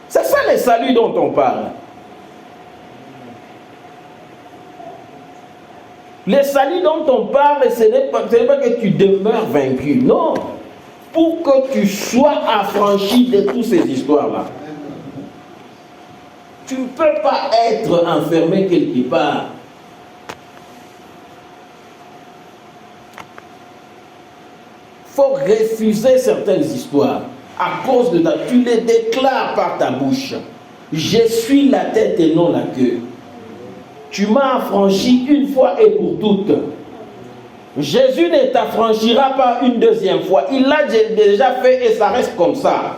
C'est ça le salut dont on parle. Le salut dont on parle, ce n'est pas que tu demeures vaincu. Non. Pour que tu sois affranchi de toutes ces histoires-là. Tu ne peux pas être enfermé quelque part. Il faut refuser certaines histoires à cause de ta... Tu les déclares par ta bouche. Je suis la tête et non la queue. Tu m'as affranchi une fois et pour toutes. Jésus ne t'affranchira pas une deuxième fois. Il l'a déjà fait et ça reste comme ça.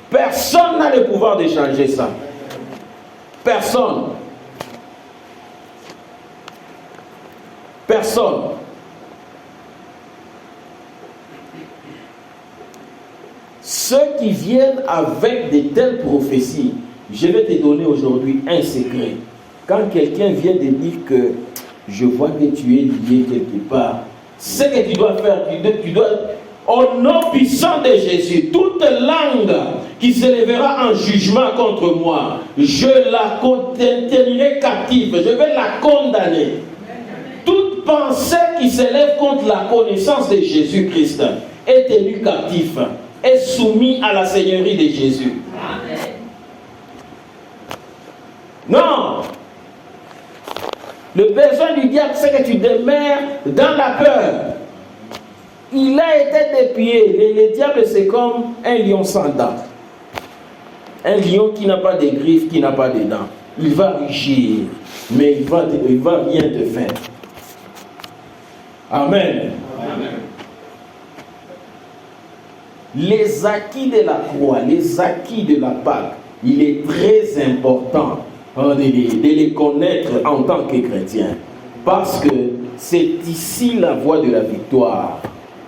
Personne n'a le pouvoir de changer ça. Personne. Personne. Ceux qui viennent avec de telles prophéties, je vais te donner aujourd'hui un secret. Quand quelqu'un vient te dire que je vois que tu es lié quelque part, ce que tu dois faire, tu dois, au nom puissant de Jésus, toute langue qui se lèvera en jugement contre moi, je la tiendrai captive, je vais la condamner. Toute pensée qui se lève contre la connaissance de Jésus-Christ est tenue captive. est soumis à la seigneurie de Jésus. Amen. Non. Le besoin du diable, c'est que tu demeures dans la peur. Il a été dépouillé. Le diable, c'est comme un lion sans dents. Un lion qui n'a pas de griffes, qui n'a pas de dents. Il va rugir, mais il va rien te faire. Amen. Amen. Les acquis de la croix, les acquis de la Pâque, il est très important de les connaître en tant que chrétien. Parce que c'est ici la voie de la victoire.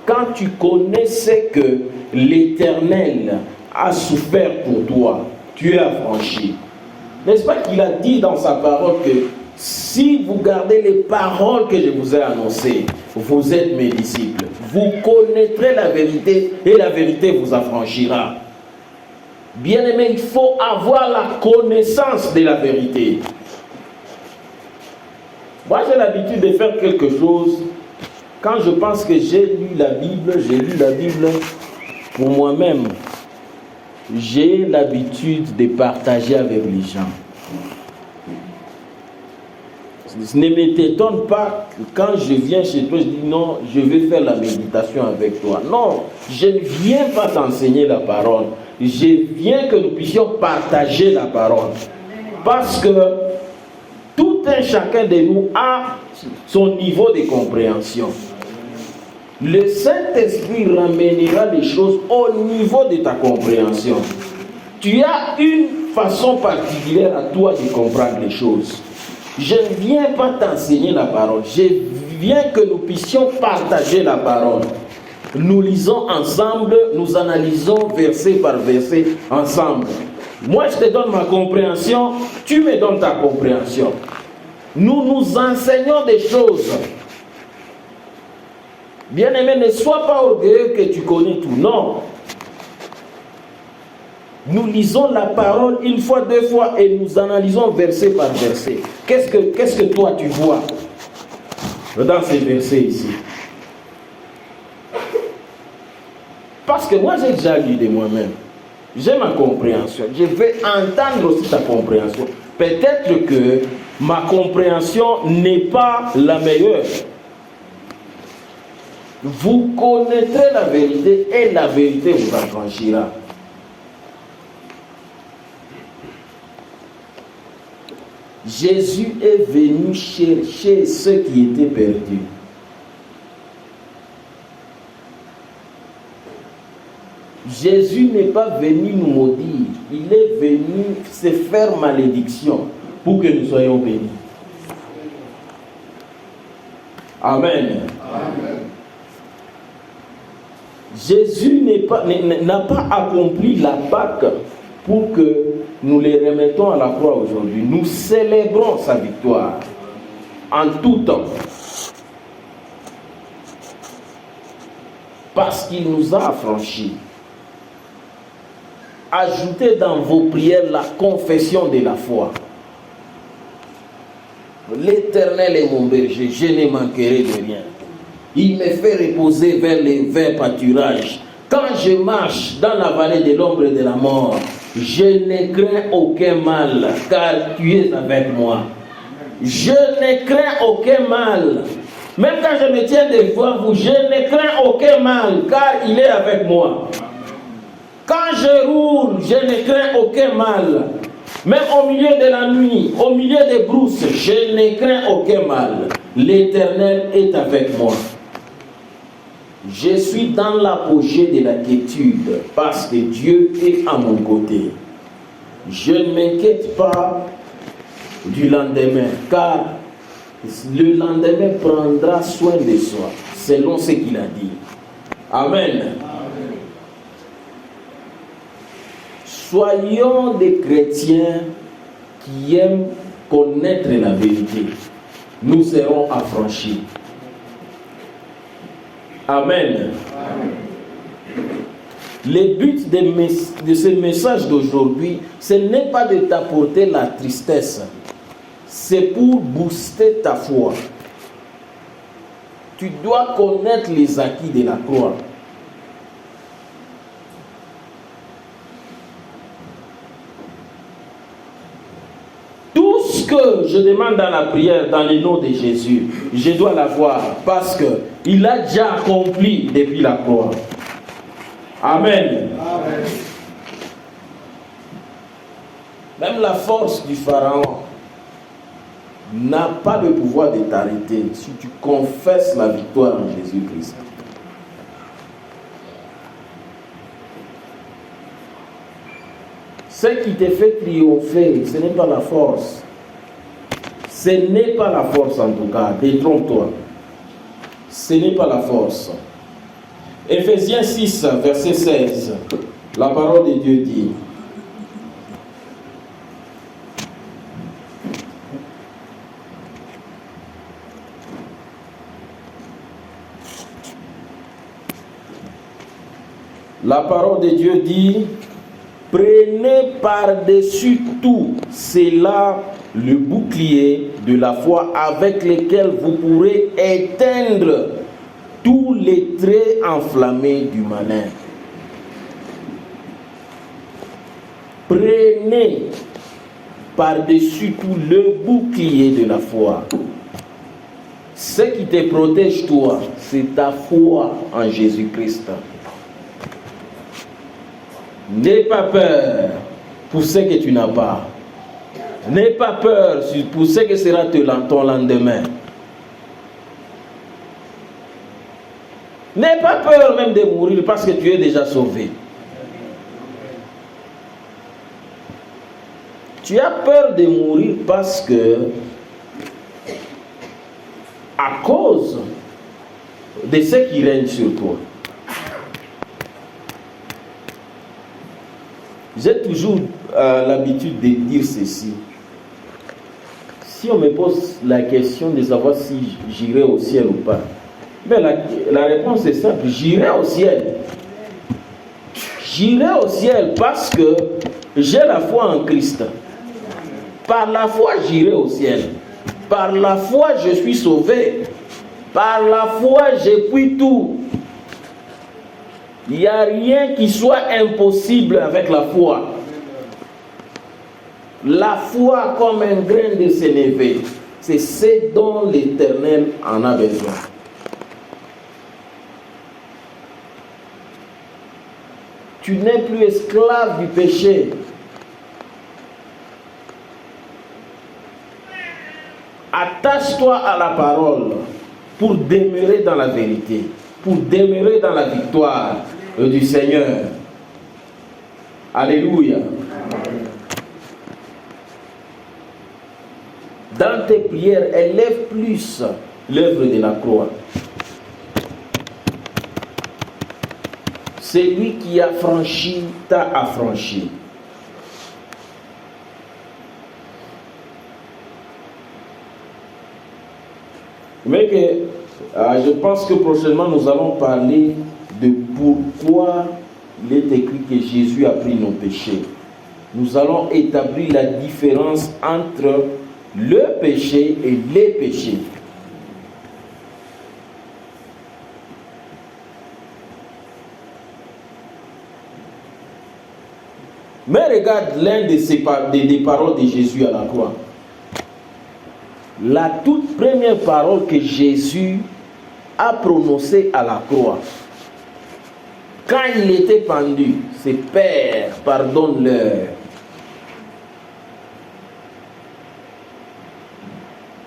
Quand tu connais ce que l'Éternel a souffert pour toi, tu es affranchi. N'est-ce pas qu'il a dit dans sa parole que si vous gardez les paroles que je vous ai annoncées, vous êtes mes disciples. Vous connaîtrez la vérité et la vérité vous affranchira. Bien-aimé, il faut avoir la connaissance de la vérité. Moi, j'ai l'habitude de faire quelque chose. Quand je pense que j'ai lu la Bible pour moi-même. J'ai l'habitude de partager avec les gens. Ne m'étonne pas que quand je viens chez toi, je dis non, je vais faire la méditation avec toi. Non, je ne viens pas t'enseigner la parole. Je viens que nous puissions partager la parole. Parce que tout un chacun de nous a son niveau de compréhension. Le Saint-Esprit ramènera les choses au niveau de ta compréhension. Tu as une façon particulière à toi de comprendre les choses. Je ne viens pas t'enseigner la parole. Je viens que nous puissions partager la parole. Nous lisons ensemble, nous analysons verset par verset ensemble. Moi, je te donne ma compréhension, tu me donnes ta compréhension. Nous nous enseignons des choses. Bien-aimé, ne sois pas orgueilleux que tu connais tout. Non. Nous lisons la parole une fois, deux fois et nous analysons verset par verset. Qu'est-ce que toi tu vois dans ces versets ici? Parce que moi j'ai déjà lu de moi-même. J'ai ma compréhension. Je vais entendre aussi ta compréhension. Peut-être que ma compréhension n'est pas la meilleure. Vous connaîtrez la vérité et la vérité vous affranchira. Jésus est venu chercher ceux qui étaient perdus. Jésus n'est pas venu nous maudire. Il est venu se faire malédiction pour que nous soyons bénis. Amen. Amen. Jésus n'a pas accompli la Pâque pour que nous les remettons à la croix aujourd'hui. Nous célébrons sa victoire en tout temps. Parce qu'il nous a affranchis. Ajoutez dans vos prières la confession de la foi. L'Éternel est mon berger, je ne manquerai de rien. Il me fait reposer vers les verts pâturages. Quand je marche dans la vallée de l'ombre de la mort, je ne crains aucun mal, car tu es avec moi. Je ne crains aucun mal. Même quand je me tiens devant vous, je ne crains aucun mal, car il est avec moi. Quand je roule, je ne crains aucun mal. Même au milieu de la nuit, au milieu des brousses, je ne crains aucun mal. L'Éternel est avec moi. Je suis dans l'apogée de la quiétude parce que Dieu est à mon côté. Je ne m'inquiète pas du lendemain, car le lendemain prendra soin de soi, selon ce qu'il a dit. Amen. Soyons des chrétiens qui aiment connaître la vérité. Nous serons affranchis. Amen. Le but de ce message d'aujourd'hui, ce n'est pas de t'apporter la tristesse. C'est pour booster ta foi. Tu dois connaître les acquis de la croix. que je demande dans la prière, dans le nom de Jésus, je dois l'avoir parce qu'il a déjà accompli depuis la croix. Amen. Amen. Même la force du Pharaon n'a pas le pouvoir de t'arrêter si tu confesses la victoire en Jésus-Christ. Ce qui te fait triompher, ce n'est pas la force. Ce n'est pas la force en tout cas, détrompe-toi. Ce n'est pas la force. Éphésiens 6, verset 16, la parole de Dieu dit: la parole de Dieu dit: prenez par-dessus tout cela le bouclier de la foi avec lequel vous pourrez éteindre tous les traits enflammés du malin. Prenez par-dessus tout le bouclier de la foi. Ce qui te protège, toi, c'est ta foi en Jésus-Christ. N'aie pas peur pour ce que tu n'as pas. N'aie pas peur pour ce que sera ton lendemain. N'aie pas peur même de mourir parce que tu es déjà sauvé. Tu as peur de mourir parce que, à cause de ce qui règne sur toi. J'ai toujours l'habitude de dire ceci. Si on me pose la question de savoir si j'irai au ciel ou pas, mais la réponse est simple: j'irai au ciel. J'irai au ciel parce que j'ai la foi en Christ. Par la foi, j'irai au ciel. Par la foi, je suis sauvé. Par la foi, je puis tout. Il n'y a rien qui soit impossible avec la foi. La foi comme un grain de sénévé, c'est ce dont l'Éternel en a besoin. Tu n'es plus esclave du péché. Attache-toi à la parole pour demeurer dans la vérité, pour demeurer dans la victoire du Seigneur. Alléluia. Dans tes prières, élève plus l'œuvre de la croix. Celui qui a franchi t'a affranchi. Mais je pense que prochainement nous allons parler de pourquoi il est écrit que Jésus a pris nos péchés. Nous allons établir la différence entre le péché et les péchés. Mais regarde l'un des paroles de Jésus à la croix. La toute première parole que Jésus a prononcée à la croix, quand il était pendu, c'est: Père, pardonne-leur,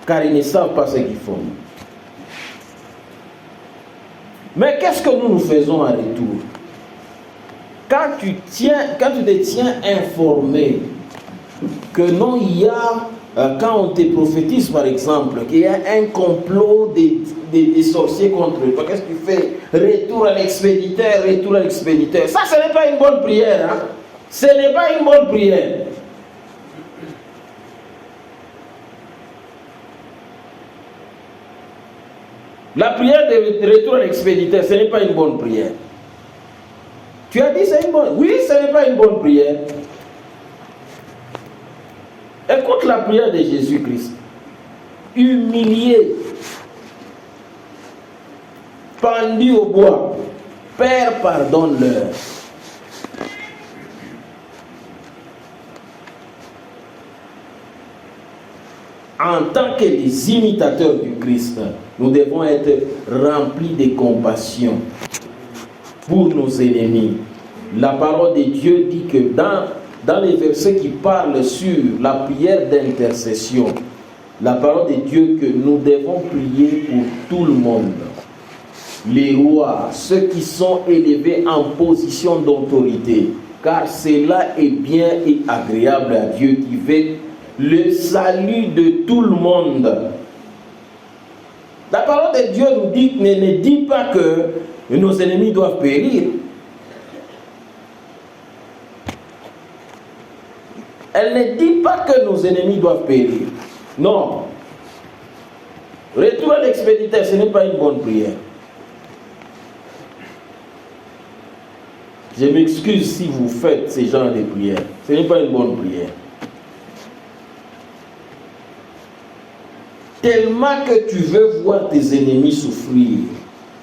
car ils ne savent pas ce qu'ils font. Mais qu'est-ce que nous faisons en retour? Quand tu te tiens informé que non, il y a, quand on te prophétise par exemple, qu'il y a un complot des sorciers contre eux, qu'est-ce que tu fais? Retour à l'expéditeur, retour à l'expéditeur. Ça, ce n'est pas une bonne prière. Hein? Ce n'est pas une bonne prière. La prière de retour à l'expéditeur, ce n'est pas une bonne prière. Tu as dit c'est une bonne. Oui, ce n'est pas une bonne prière. Écoute la prière de Jésus-Christ. Humilié, pendu au bois. Père, pardonne-leur. en tant que les imitateurs du Christ, nous devons être remplis de compassion pour nos ennemis. La parole de Dieu dit que dans les versets qui parlent sur la prière d'intercession, la parole de Dieu que nous devons prier pour tout le monde. Les rois, ceux qui sont élevés en position d'autorité, car cela est bien et agréable à Dieu qui veut le salut de tout le monde. La parole de Dieu nous dit, mais ne dit pas que nos ennemis doivent périr. Elle ne dit pas que nos ennemis doivent périr. Non. Retour à l'expéditeur, ce n'est pas une bonne prière. Je m'excuse si vous faites ce genre de prière. Ce n'est pas une bonne prière. Tellement que tu veux voir tes ennemis souffrir.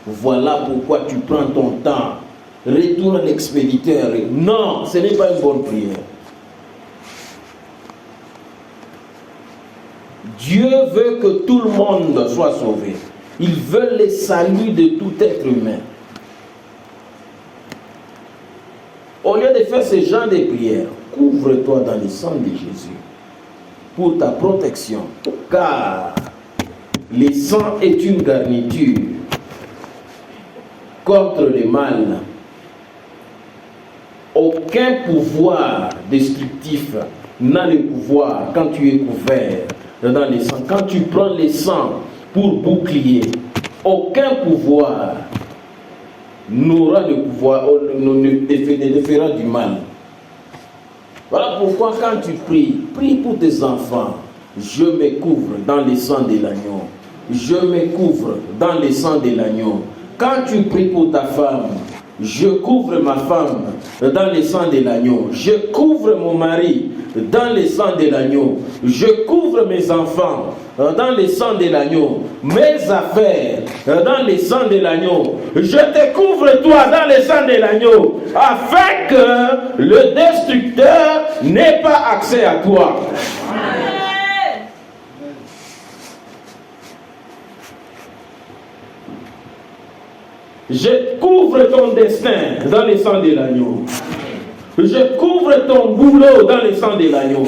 Voilà pourquoi tu prends ton temps. Retour à l'expéditeur. Non, ce n'est pas une bonne prière. Dieu veut que tout le monde soit sauvé. Il veut le salut de tout être humain. Au lieu de faire ce genre de prière, couvre-toi dans le sang de Jésus pour ta protection, car le sang est une garniture contre le mal. Aucun pouvoir destructif n'a le pouvoir quand tu es couvert dans le sang. Quand tu prends le sang pour bouclier, aucun pouvoir n'aura le pouvoir, ne te fera du mal. Voilà pourquoi quand tu pries, prie pour tes enfants. Je me couvre dans le sang de l'agneau. Je me couvre dans le sang de l'agneau. Quand tu pries pour ta femme, je couvre ma femme dans le sang de l'agneau. Je couvre mon mari dans le sang de l'agneau. Je couvre mes enfants dans le sang de l'agneau. Mes affaires dans le sang de l'agneau. Je te couvre toi dans le sang de l'agneau, afin que le destructeur n'ait pas accès à toi. Je couvre ton destin dans le sang de l'agneau. Je couvre ton boulot dans le sang de l'agneau.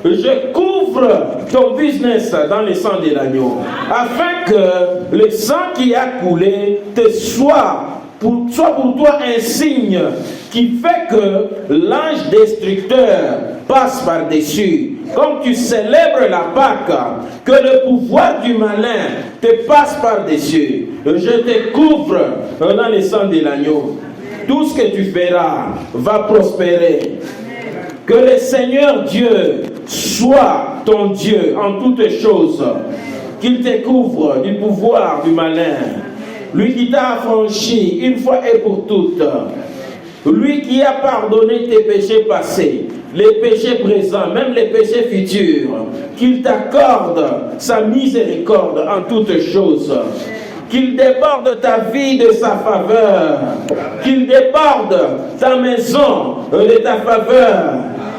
Je couvre ton business dans le sang de l'agneau. Afin que le sang qui a coulé soit pour toi un signe qui fait que l'ange destructeur passe par-dessus. Comme tu célèbres la Pâque, que le pouvoir du malin te passe par-dessus. Je te couvre dans le sang de l'agneau. Tout ce que tu feras va prospérer. Que le Seigneur Dieu soit ton Dieu en toutes choses. Qu'il te couvre du pouvoir du malin. Lui qui t'a affranchi une fois et pour toutes. Lui qui a pardonné tes péchés passés, les péchés présents, même les péchés futurs. Qu'il t'accorde sa miséricorde en toutes choses. Qu'il déborde ta vie de sa faveur. Qu'il déborde ta maison de ta faveur.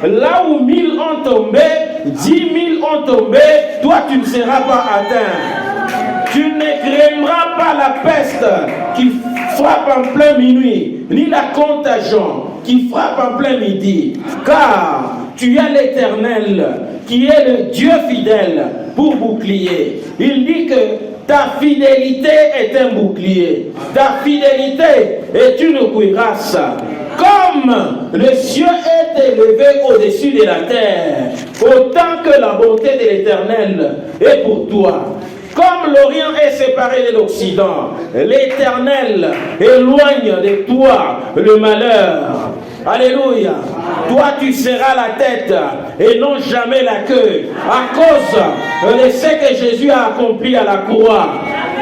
Là où 1000 ont tombé, 10 000 ont tombé, toi tu ne seras pas atteint. Tu ne craindras pas la peste qui frappe en plein minuit, ni la contagion qui frappe en plein midi. Car tu as l'Éternel qui est le Dieu fidèle pour bouclier. Il dit que ta fidélité est un bouclier. Ta fidélité est une cuirasse. Comme le ciel est élevé au-dessus de la terre, autant que la bonté de l'Éternel est pour toi. Comme l'Orient est séparé de l'Occident, l'Éternel éloigne de toi le malheur. Alléluia. Toi tu seras la tête et non jamais la queue, à cause de ce que Jésus a accompli à la croix.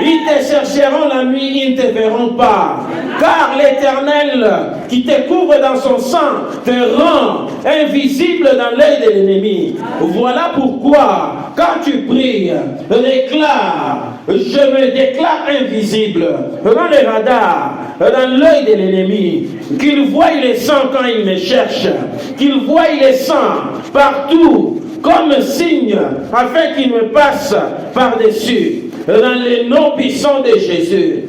Ils te chercheront la nuit, ils ne te verront pas. Car l'Éternel qui te couvre dans son sang te rend invisible dans l'œil de l'ennemi. Voilà pourquoi, quand tu pries, déclare, je me déclare invisible dans les radars, dans l'œil de l'ennemi. Qu'il voie les sangs quand il me cherche. Qu'il voie les sangs partout comme signe afin qu'il me passe par-dessus. Dans le nom puissant de Jésus.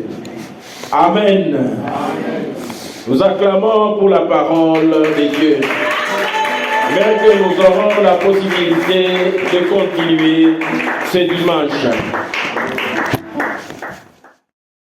Amen. Nous acclamons pour la parole de Dieu. Mais que nous aurons la possibilité de continuer ce dimanche.